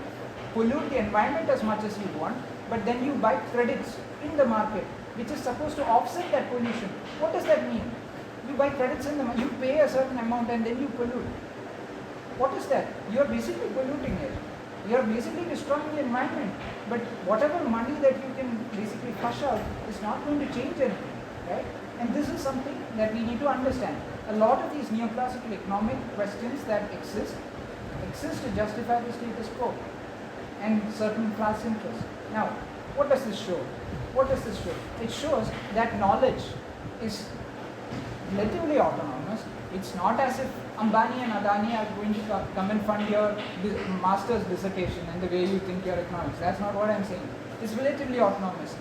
pollute the environment as much as you want, but then you buy credits in the market, which is supposed to offset that pollution. What does that mean? You buy credits in the market, you pay a certain amount and then you pollute. What is that? You are basically polluting it. You are basically destroying the environment. But whatever money that you can basically flush out is not going to change anything. Right? And this is something that we need to understand. A lot of these neoclassical economic questions that exist to justify the status quo and certain class interests. Now, what does this show? What does this show? It shows that knowledge is relatively autonomous. It's not as if Ambani and Adani are going to come and fund your master's dissertation and the way you think your economics. That's not what I'm saying. It's relatively autonomous.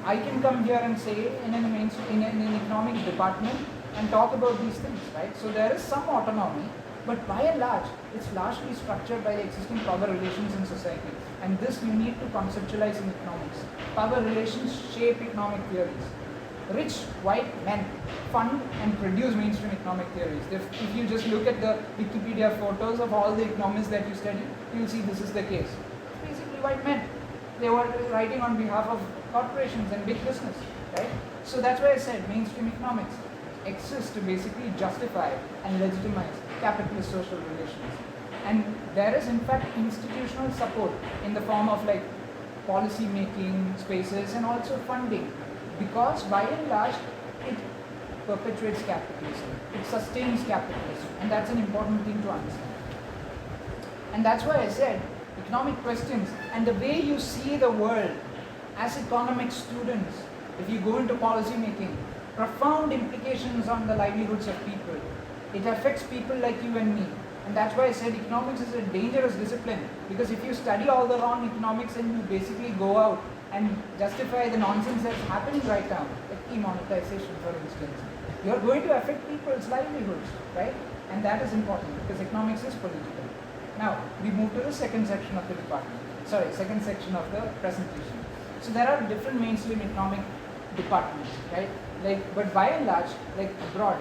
I can come here and say in an economics department and talk about these things, right? So there is some autonomy, but by and large, it's largely structured by the existing power relations in society. And this you need to conceptualize in economics. Power relations shape economic theories. Rich white men fund and produce mainstream economic theories. If you just look at the Wikipedia photos of all the economists that you study, you'll see this is the case. It's basically white men. They were writing on behalf of corporations and big business, right? So that's why I said mainstream economics exists to basically justify and legitimize capitalist social relations. And there is in fact institutional support in the form of like policy making spaces and also funding, because by and large it perpetuates capitalism, it sustains capitalism, and that's an important thing to understand. And that's why I said economic questions and the way you see the world as economics students, if you go into policy making, profound implications on the livelihoods of people. It affects people like you and me. And that's why I said economics is a dangerous discipline, because if you study all the wrong economics and you basically go out and justify the nonsense that's happening right now, like demonetization for instance, you're going to affect people's livelihoods, right? And that is important because economics is political. Now, we move to the second section of the second section of the presentation. So there are different mainstream economic departments, right? But by and large, abroad,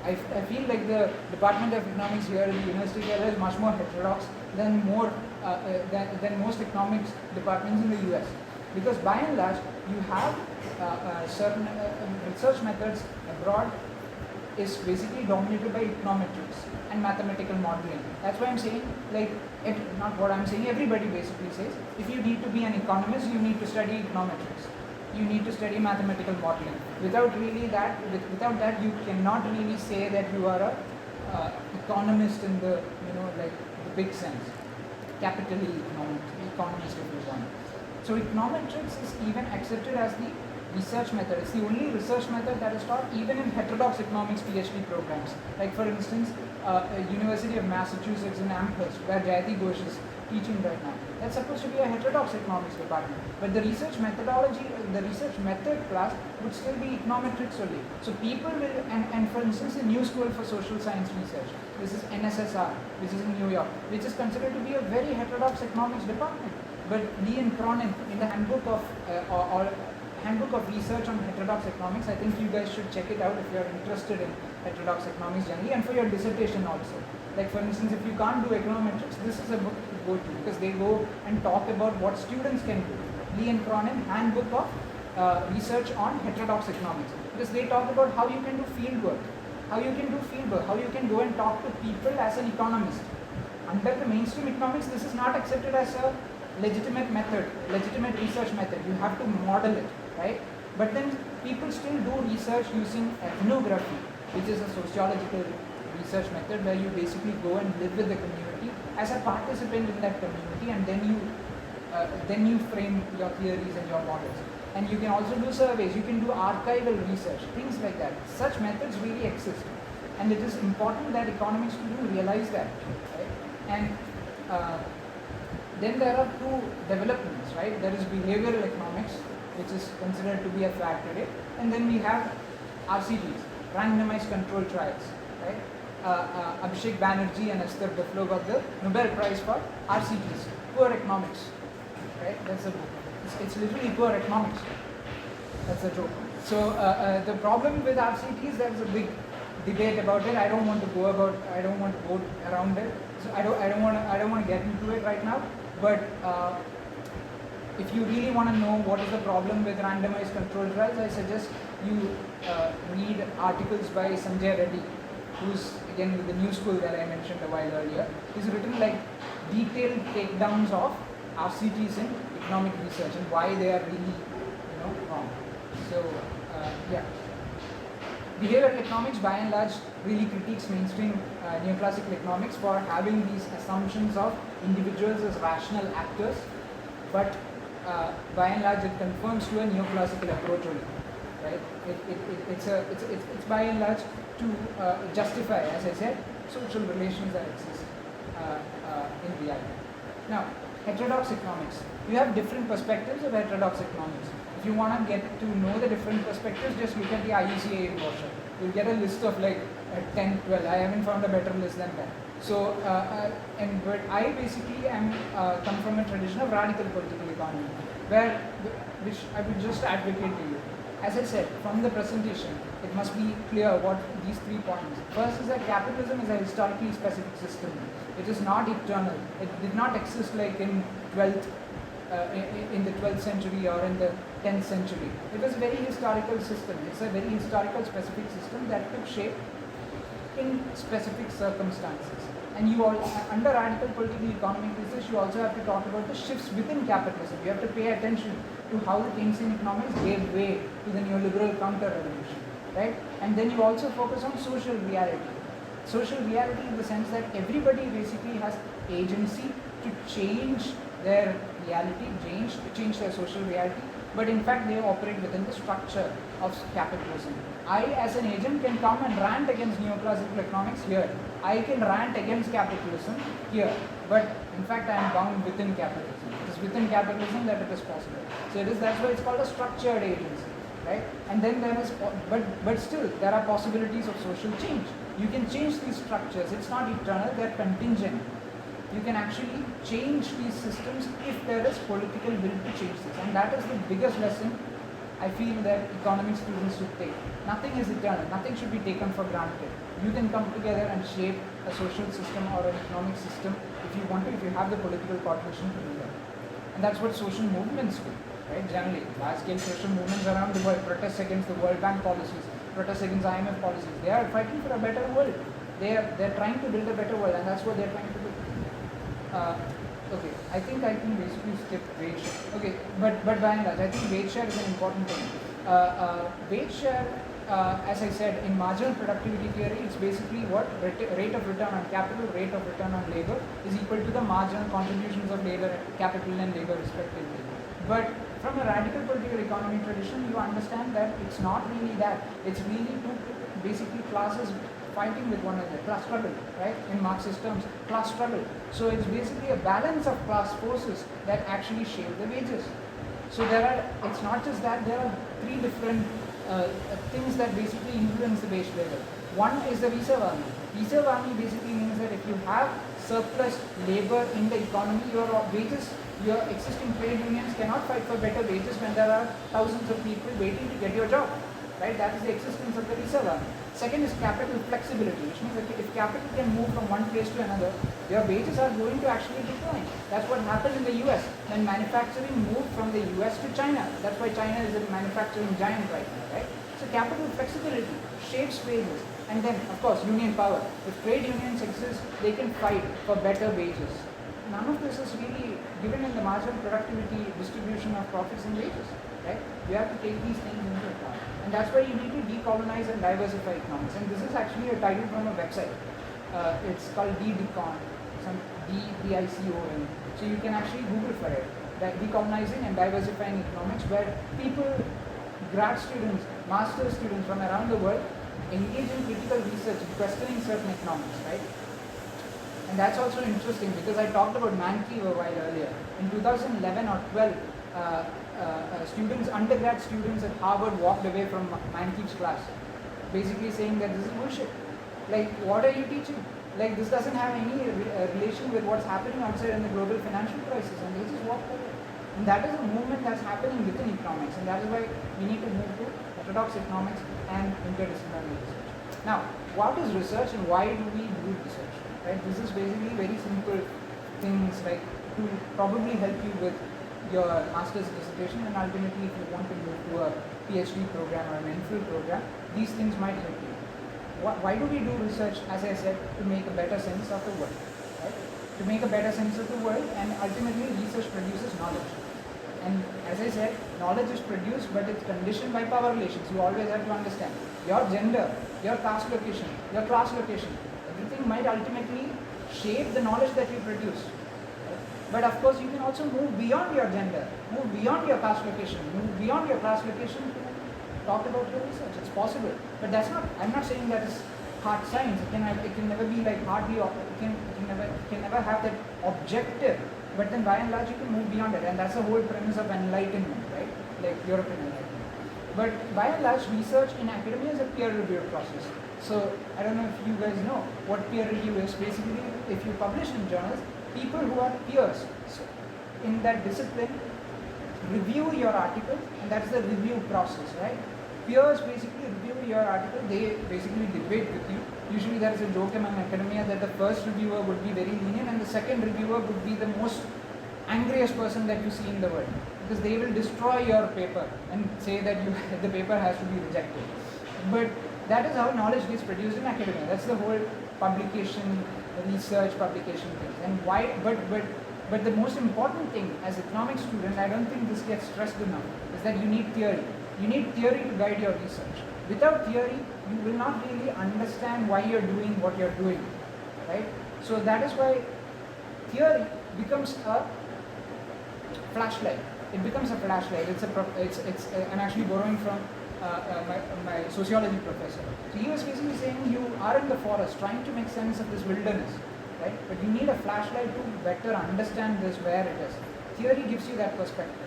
I feel like the Department of Economics here in the University is much more heterodox than most economics departments in the US. Because by and large, you have certain research methods abroad is basically dominated by econometrics and mathematical modeling. That's why I'm saying, not what I'm saying, everybody basically says, if you need to be an economist, you need to study econometrics. You need to study mathematical modeling. Without that, you cannot really say that you are a economist in the big sense. Capitally economist if you want. So econometrics is even accepted as the research method. It's the only research method that is taught even in heterodox economics PhD programs. Like for instance, University of Massachusetts in Amherst, where Jayati Ghosh is teaching right now. That's supposed to be a heterodox economics department. But the research methodology, the research method class would still be econometrics only. So people will, and for instance, the New School for Social Science Research, this is NSSR, which is in New York, which is considered to be a very heterodox economics department. But Lee and Cronin, in the handbook of Handbook of Research on Heterodox Economics, I think you guys should check it out if you are interested in heterodox economics generally, and for your dissertation also. Like for instance, if you can't do econometrics, this is a book to go to, because they go and talk about what students can do. Lee and Cronin, Handbook of Research on Heterodox Economics, because they talk about how you can do field work, how you can go and talk to people as an economist. Under the mainstream economics, this is not accepted as a legitimate method, legitimate research method. You have to model it, right? But then people still do research using ethnography, which is a sociological research method where you basically go and live with the community as a participant in that community, and then you frame your theories and your models. And you can also do surveys, you can do archival research, things like that. Such methods really exist, and it is important that economists do realize that, right? And then there are two developments, right? There is behavioral economics, which is considered to be a fad today, and then we have RCTs, randomized control trials, right? Abhishek Banerjee and Esther Duflo got the Nobel Prize for RCTs, poor economics, right? That's the book. It's literally poor economics. That's the joke. So the problem with RCTs, there's a big debate about it. I don't want to go around it. So I don't want to get into it right now. But if you really want to know what is the problem with randomized control trials, I suggest you read articles by Sanjay Reddy, who's again with the New School that I mentioned a while earlier. He's written like detailed takedowns of RCTs in economic research and why they are really, wrong. So yeah. Behavioral economics, by and large, really critiques mainstream neoclassical economics for having these assumptions of individuals as rational actors, but by and large, it conforms to a neoclassical approach only, right? It's by and large to justify, as I said, social relations that exist in reality. Now, heterodox economics. You have different perspectives of heterodox economics. If you want to get to know the different perspectives, just look at the IUCA brochure. You'll get a list of like 10, 12. I haven't found a better list than that. So, but I basically come from a tradition of radical political economy, which I would just advocate to you. As I said, from the presentation, it must be clear what these 3 points. First is that capitalism is a historically specific system. It is not eternal. It did not exist like in the 12th century or in the 10th century. It was a very historical system. It's a very historical specific system that took shape in specific circumstances. And you all, under radical political economic research, you also have to talk about the shifts within capitalism. You have to pay attention to how the Keynesian economics gave way to the neoliberal counter-revolution, right? And then you also focus on social reality. Social reality in the sense that everybody basically has agency to change their reality, change their social reality, but in fact they operate within the structure of capitalism. I, as an agent, can come and rant against neoclassical economics here. I can rant against capitalism here, but in fact I am bound within capitalism. It is within capitalism that it is possible. So that's why it's called a structured agency, right? And then there is, but still there are possibilities of social change. You can change these structures. It's not eternal; they're contingent. You can actually change these systems if there is political will to change this, and that is the biggest lesson I feel that economics students should take. Nothing is eternal. Nothing should be taken for granted. You can come together and shape a social system or an economic system if you want to, if you have the political coordination to do that. And that's what social movements do, right? Generally, large-scale social movements around the world protest against the World Bank policies, protest against IMF policies. They are fighting for a better world. They're trying to build a better world, and that's what they're trying to do. Okay, I think I can basically skip wage share. Okay, but by and large, I think wage share is an important thing. Wage share, as I said, in marginal productivity theory, it's basically what rate of return on capital, rate of return on labor is equal to the marginal contributions of labor, capital and labor respectively. But from a radical political economy tradition, you understand that it's not really that. It's really two basically classes fighting with one another, class struggle, right? In Marxist terms, class struggle. So it's basically a balance of class forces that actually shape the wages. So it's not just that, there are three different things that basically influence the wage level. One is the reserve army. Reserve army basically means that if you have surplus labor in the economy, your wages, your existing trade unions cannot fight for better wages when there are thousands of people waiting to get your job, right? That is the existence of the reserve army. Second is capital flexibility, which means that if capital can move from one place to another, your wages are going to actually decline. That's what happened in the US when manufacturing moved from the US to China. That's why China is a manufacturing giant right now, right? So capital flexibility shapes wages. And then, of course, union power. If trade unions exist, they can fight for better wages. None of this is really given in the marginal productivity distribution of profits and wages, right? You have to take these things into account. And that's why you need to decolonize and diversify economics. And this is actually a title from a website. It's called DDCON, some DICON. So you can actually Google for it. That decolonizing and diversifying economics, where people, grad students, master's students from around the world engage in critical research, questioning certain economics, right? And that's also interesting because I talked about Mancave a while earlier. In 2011 or 12, students, undergrad students at Harvard walked away from Mancave's class, basically saying that this is bullshit. Like, what are you teaching? Like, this doesn't have any relation with what's happening outside in the global financial crisis, and they just walked away. And that is a movement that's happening within economics, and that is why we need to move to heterodox economics and interdisciplinary research. Now, what is research and why do we do research? Right? This is basically very simple things like to probably help you with your master's dissertation, and ultimately if you want to move to a PhD program or an MPhil program, these things might help you. Why do we do research? As I said, to make a better sense of the world, right? To make a better sense of the world, and ultimately research produces knowledge. And as I said, knowledge is produced, but it's conditioned by power relations. You always have to understand your gender, your caste location, your class location. Everything might ultimately shape the knowledge that you produce. But of course, you can also move beyond your gender, move beyond your caste location, move beyond your class location to talk about your research. It's possible, but that's not. I'm not saying that is hard science. It can never be like hardly. It can never have that objective. But then by and large, you can move beyond it, and that's the whole premise of enlightenment, right? Like European enlightenment. But by and large, research in academia is a peer-reviewed process. So I don't know if you guys know what peer review is. Basically, if you publish in journals, people who are peers in that discipline review your article, and that's the review process, right? Peers basically review your article, they basically debate with you. Usually there is a joke among academia that the first reviewer would be very lenient and the second reviewer would be the most angriest person that you see in the world, because they will destroy your paper and say that the paper has to be rejected. But that is how knowledge gets produced in academia. That's the whole publication, research, publication thing. And why? But the most important thing as economics student, I don't think this gets stressed enough, is that you need theory. You need theory to guide your research. Without theory, you will not really understand why you're doing what you're doing, right? So that is why theory becomes a flashlight. It becomes a flashlight. I'm actually borrowing from my sociology professor. So he was basically saying you are in the forest trying to make sense of this wilderness, right? But you need a flashlight to better understand this where it is. Theory gives you that perspective.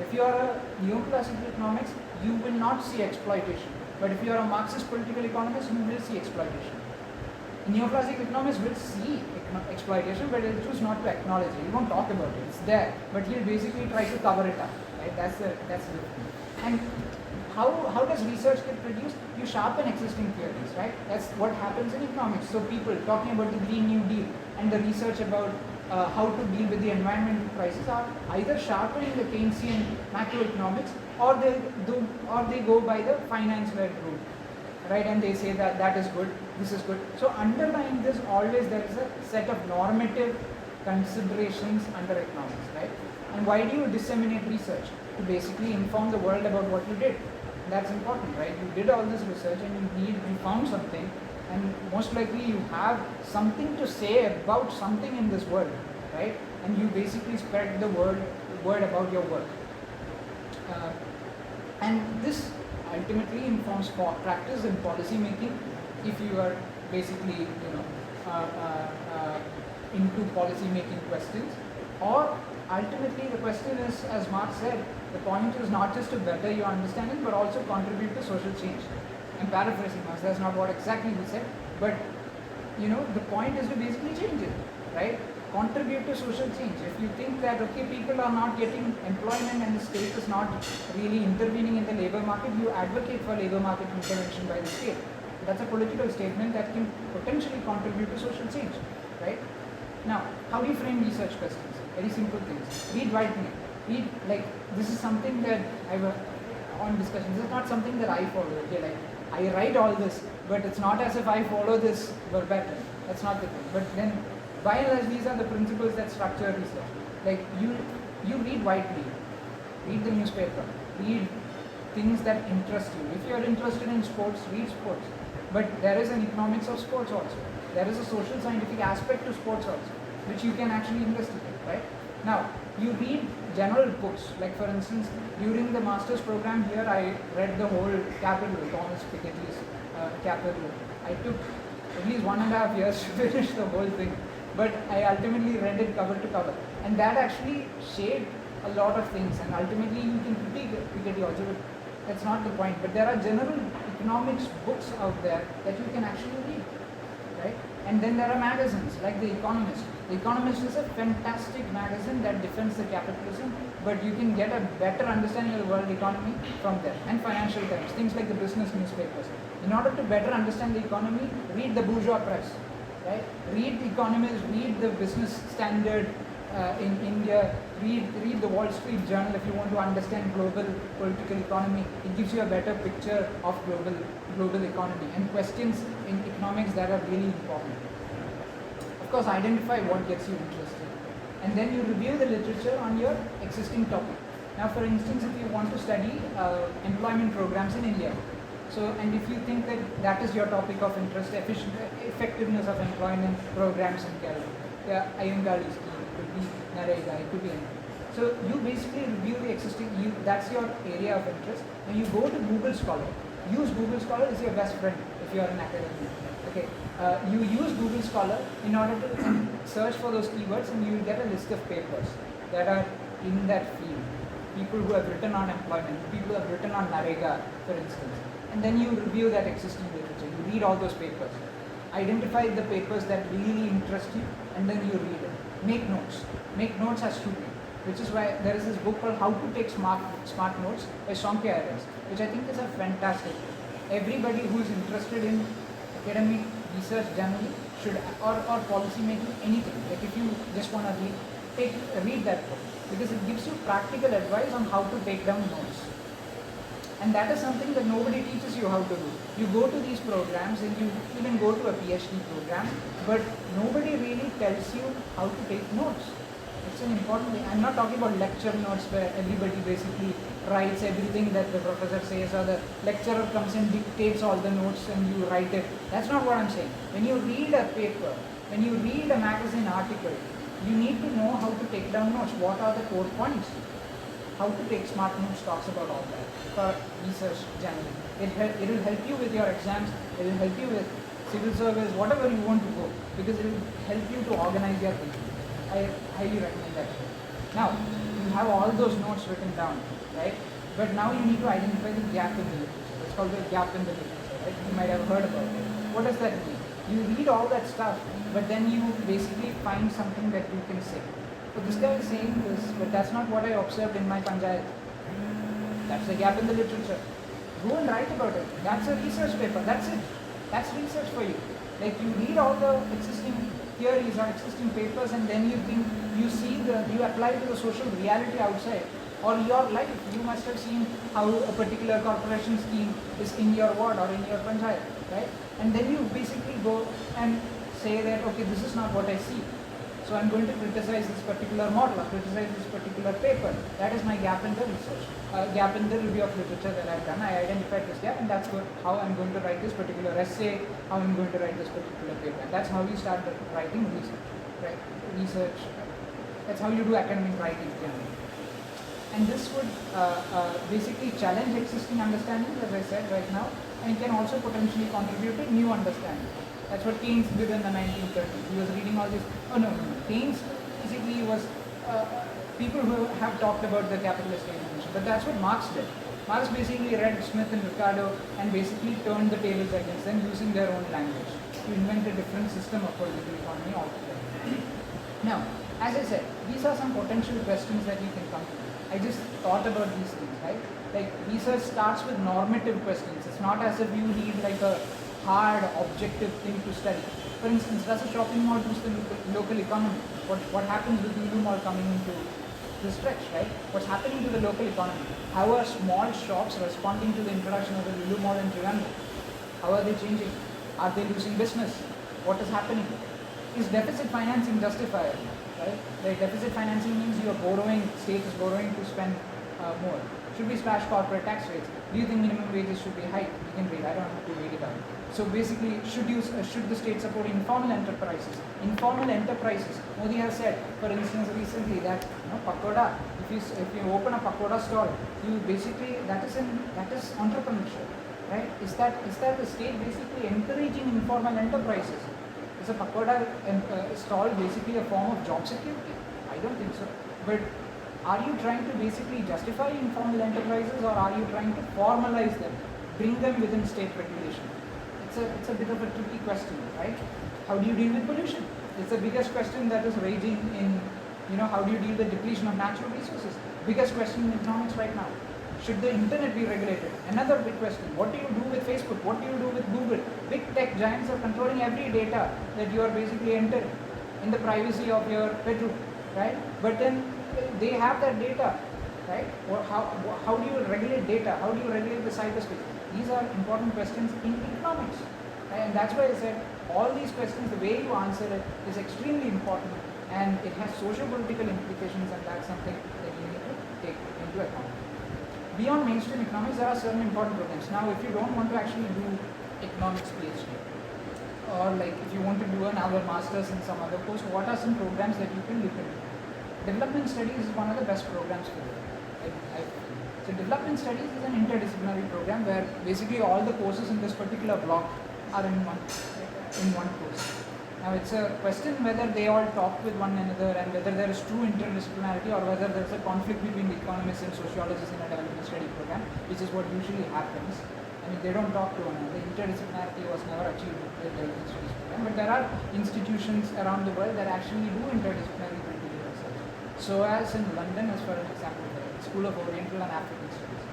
If you are a neoclassical economics, you will not see exploitation. But if you are a Marxist political economist, you will see exploitation. Neoclassical economists will see exploitation, but they'll choose not to acknowledge it. He won't talk about it. It's there, but he'll basically try to cover it up. Right? That's the thing. And how does research get produced? You sharpen existing theories, right? That's what happens in economics. So people talking about the Green New Deal and the research about how to deal with the environmental crisis are either sharpening the Keynesian macroeconomics, or they go by the finance-led route, right? And they say that that is good, this is good. So underlying this, always there is a set of normative considerations under economics, right? And why do you disseminate research? To basically inform the world about what you did. That's important, right? You did all this research and you found something, and most likely you have something to say about something in this world, right? And you basically spread the word about your work. And this ultimately informs practice and policy making if you are basically, into policy making questions. Or ultimately the question is, as Mark said, the point is not just to better your understanding but also contribute to social change. I'm paraphrasing Marx, that's not what exactly he said, but the point is to basically change it, right? Contribute to social change. If you think that, okay, people are not getting employment and the state is not really intervening in the labor market, you advocate for labor market intervention by the state. That's a political statement that can potentially contribute to social change, right? Now, how do you frame research questions? Very simple things. Read widely. Read, like, this is something that on discussion, this is not something that I follow, okay, like, I write all this, but it's not as if I follow this verbatim. That's not the thing. But then, by and large, these are the principles that structure research. Like, you read widely. Read the newspaper. Read things that interest you. If you are interested in sports, read sports. But there is an economics of sports also. There is a social scientific aspect to sports also, which you can actually investigate, right? Now, you read general books, like for instance, during the master's program here, I read the whole Capital, Thomas Piketty's Capital. I took at least 1.5 years to finish the whole thing, but I ultimately read it cover to cover. And that actually shaped a lot of things, and ultimately you can critique Piketty also, but that's not the point. But there are general economics books out there that you can actually read, right? And then there are magazines like The Economist. The Economist is a fantastic magazine that defends the capitalism, but you can get a better understanding of the world economy from there. And Financial Times, things like the business newspapers. In order to better understand the economy, read the bourgeois press, right? Read The Economist, read the Business Standard in India, read the Wall Street Journal if you want to understand global political economy. It gives you a better picture of global economy and questions in economics that are really important. Of course, identify what gets you interested, and then you review the literature on your existing topic. Now, for instance, if you want to study employment programs in India, and if you think that that is your topic of interest, effectiveness of employment programs in Kerala, Ayangali scheme, it could be Narega, it could be anything. So you basically review the existing, that's your area of interest, and you go to Google Scholar. Use Google Scholar as your best friend if you are an academic. Okay, you use Google Scholar in order to search for those keywords, and you will get a list of papers that are in that field. People who have written on employment, people who have written on Narega, for instance. And then you review that existing literature. You read all those papers. Identify the papers that really interest you, and then you read it. Make notes. Make notes as student. Which is why there is this book called How to Take Smart Notes by Sonke Ayres, which I think is a fantastic book. Everybody who is interested in academic research generally should, or policy making, anything. Like if you just want to read that book, because it gives you practical advice on how to take down notes. And that is something that nobody teaches you how to do. You go to these programs and you even go to a PhD program, but nobody really tells you how to take notes. It's an important thing. I'm not talking about lecture notes where everybody basically writes everything that the professor says, or the lecturer comes and dictates all the notes and you write it. That's not what I'm saying. When you read a paper, when you read a magazine article, you need to know how to take down notes. What are the core points? How to take smart notes talks about all that for research generally. It will help you with your exams, it will help you with civil service, whatever you want to go, because it will help you to organize your thinking. I highly recommend that. Now, you have all those notes written down, right? But now you need to identify the gap in the literature. It's called the gap in the literature, right? You might have heard about it. What does that mean? You read all that stuff, but then you basically find something that you can say. So this guy is saying this, but that's not what I observed in my panchayat. That's the gap in the literature. Go and write about it. That's a research paper. That's it. That's research for you. Like you read all the existing theories or existing papers, and then you apply to the social reality outside or your life. You must have seen how a particular corporation scheme is in your ward or in your panchayat, right? And then you basically go and say that, okay, this is not what I see. So I'm going to criticize this particular model or criticize this particular paper. That is my gap in the research, gap in the review of literature that I've done. I identified this gap, and that's how I'm going to write this particular essay, how I'm going to write this particular paper. And that's how you start writing research, right? Research, that's how you do academic writing generally. And this would basically challenge existing understandings, as I said right now, and can also potentially contribute to new understanding. That's what Keynes did in the 1930s. He was reading all this. Oh no. Keynes basically was people who have talked about the capitalist alienation, but that's what Marx did. Marx basically read Smith and Ricardo and basically turned the tables against them using their own language to invent a different system of political economy altogether. Now, as I said, these are some potential questions that you can come to. I just thought about these things, right? Like research starts with normative questions. It's not as if you need like a hard objective thing to study. For instance, does a shopping mall boost the local economy? What happens with Lulu Mall coming into the stretch, right? What's happening to the local economy? How are small shops responding to the introduction of the Lulu Mall in Thiruvananthapuram? How are they changing? Are they losing business? What is happening? Is deficit financing justifiable? Right? Like deficit financing means you are borrowing, state is borrowing to spend more. Should we slash corporate tax rates? Do you think minimum wages should be hiked? We can read. I don't have to read it out. So basically, should the state support informal enterprises? Informal enterprises. Modi has said, for instance, recently that pakoda. If you open a pakoda stall, you basically that is entrepreneurship, right? Is that the state basically encouraging informal enterprises? Is a pakoda stall basically a form of job security? I don't think so. But are you trying to basically justify informal enterprises, or are you trying to formalize them, bring them within state regulation? It's a bit of a tricky question, right? How do you deal with pollution? It's the biggest question that is raging in, how do you deal with depletion of natural resources? Biggest question in economics right now. Should the internet be regulated? Another big question. What do you do with Facebook? What do you do with Google? Big tech giants are controlling every data that you are basically entering in the privacy of your bedroom, right? But then they have that data, right? How do you regulate data? How do you regulate the cyberspace? These are important questions in economics, right? And that's why I said all these questions, the way you answer it is extremely important, and it has socio-political implications, and that's something that you need to take into account. Beyond mainstream economics, there are certain important programs. Now, if you don't want to actually do economics PhD, or like if you want to do another master's in some other course, what are some programs that you can look into? Development studies is one of the best programs for it. So development studies is an interdisciplinary program where basically all the courses in this particular block are in one course. Now it's a question whether they all talk with one another and whether there is true interdisciplinarity, or whether there is a conflict between the economists and sociologists in a development study program, which is what usually happens. I mean, they don't talk to one another. Interdisciplinarity was never achieved with the development studies program, but there are institutions around the world that actually do interdisciplinary critical research. So as in London, as for an example, the School of Oriental and African Studies.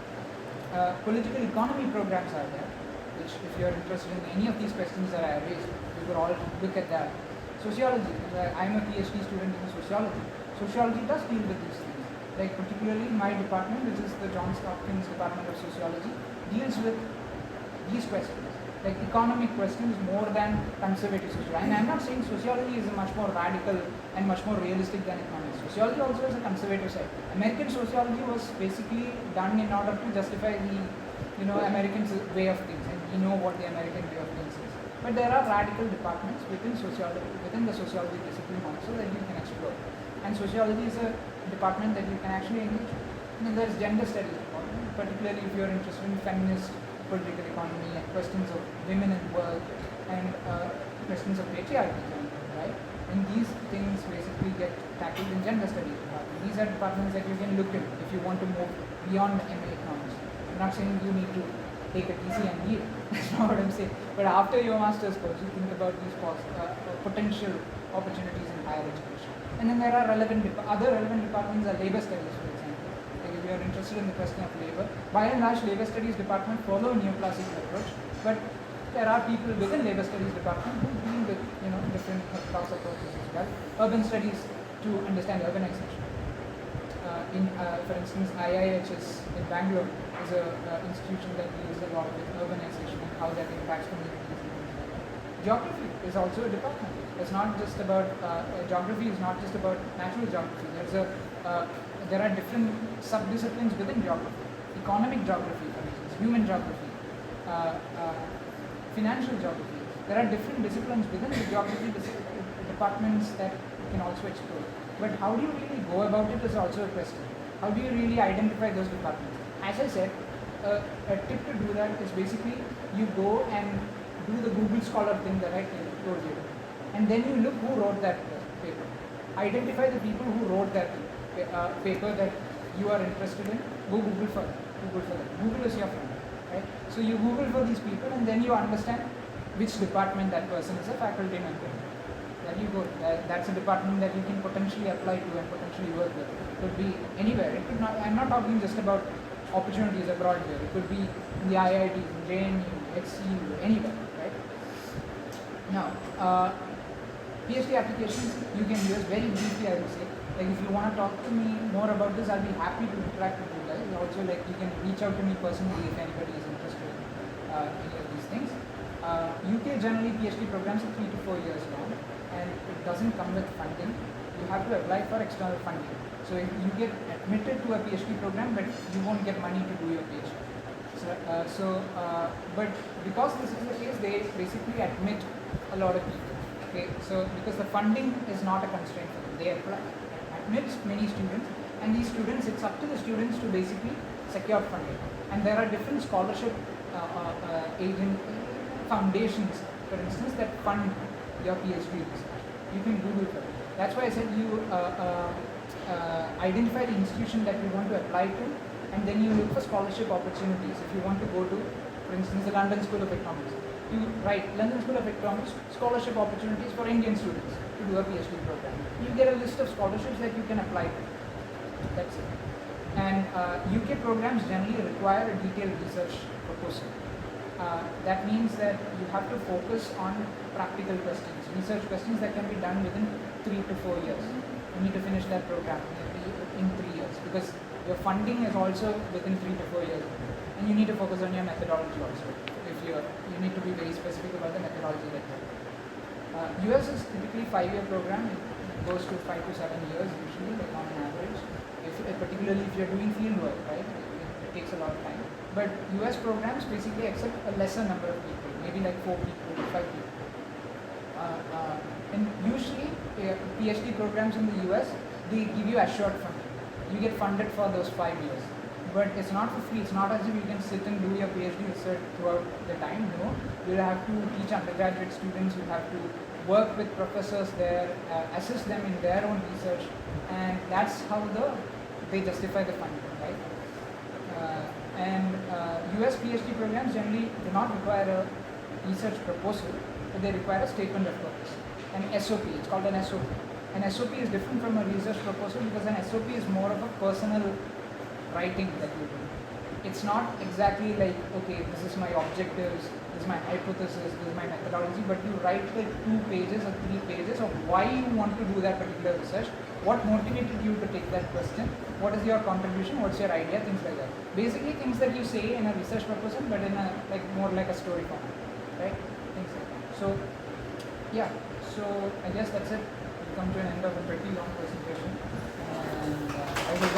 Political economy programs are there, which if you are interested in any of these questions that I have raised, you could all look at that. Sociology, I'm a PhD student in sociology. Sociology does deal with these things. Like particularly my department, which is the Johns Hopkins Department of Sociology, deals with these questions, like economic questions more than conservative sociology. And I'm not saying sociology is much more radical and much more realistic than economics. Sociology also has a conservative side. American sociology was basically done in order to justify the American way of things, and we know what the American way of things is. But there are radical departments within sociology, within the sociology discipline also, that you can explore. And sociology is a department that you can actually engage. And then there's gender studies department, particularly if you're interested in feminist political economy and questions of women in work and questions of patriarchy, right? And these things basically get tackled in gender studies department. These are departments that you can look at if you want to move beyond MA economics. I'm not saying you need to take a TC and leave. That's not what I'm saying. But after your master's course, you think about these potential opportunities in higher education. And then there are other relevant departments are labor studies, for example. Like if you are interested in the question of labor, by and large, labor studies department follow a neoclassical approach, but there are people within labor studies department who deal with different heterodox approaches as well. Urban studies to understand urbanization. For instance, IIHS in Bangalore is an institution that deals a lot with urbanization and how that impacts communities. Geography is also a department. It's not just about geography. Is not just about natural geography. There are different subdisciplines within geography. Economic geography, for instance, human geography, financial geography. There are different disciplines within the geography departments that you can also explore. But how do you really go about it is also a question. How do you really identify those departments? As I said, a tip to do that is basically you go and do the Google Scholar thing that I told you, and then you look who wrote that paper. Identify the people who wrote that paper that you are interested in. Go Google for them. Google is your friend, right? So you Google for these people, and then you understand which department that person is a faculty member. There you go. That's a department that you can potentially apply to and potentially work with. It could be anywhere. It could not. I'm not talking just about opportunities abroad here. It could be in the IIT, in JNU, HCU, anywhere, right? Now, PhD applications you can use very briefly. I would say, like if you want to talk to me more about this, I'll be happy to interact with you guys. Also, like you can reach out to me personally if anybody is interested in any of these things. UK generally PhD programs are 3 to 4 years long, and it doesn't come with funding. You have to apply for external funding. So you get admitted to a PhD program, but you won't get money to do your PhD. But because this is the case, they basically admit a lot of people. Okay, so because the funding is not a constraint for them, they admit many students, and these students, it's up to the students to basically secure funding. And there are different scholarship foundations, for instance, that fund your PhD research. You can Google for it. That's why I said you identify the institution that you want to apply to, and then you look for scholarship opportunities. If you want to go to, for instance, the London School of Economics, you write London School of Economics scholarship opportunities for Indian students to do a PhD program. You get a list of scholarships that you can apply to. That's it. And UK programs generally require a detailed research proposal. That means that you have to focus on practical questions, research questions that can be done within 3 to 4 years. You need to finish that program in 3 years, because your funding is also within 3 to 4 years, and you need to focus on your methodology also. If you need to be very specific about the methodology that you have. US is typically 5-year program. It goes to 5 to 7 years usually, like on an average. Particularly if you're doing field work, right? It takes a lot of time. But US programs basically accept a lesser number of people, maybe like 4 people, 5 people. And usually PhD programs in the US, they give you assured funding. You get funded for those 5 years. But it's not for free. It's not as if you can sit and do your PhD research throughout the time. No, you'll have to teach undergraduate students. You have to work with professors there, assist them in their own research, and that's how they justify the funding, right? US PhD programs generally do not require a research proposal, but they require a statement of purpose, an SOP. It's called an SOP. An SOP is different from a research proposal because an SOP is more of a personal writing that you do. It's not exactly like, okay, this is my objectives, this is my hypothesis, this is my methodology, but you write the 2 pages or 3 pages of why you want to do that particular research, what motivated you to take that question, what is your contribution, what's your idea, things like that. Basically things that you say in a research proposal, but in a more like a story format, right? Things like that. So, yeah, so I guess that's it. We've come to an end of a pretty long presentation, and I will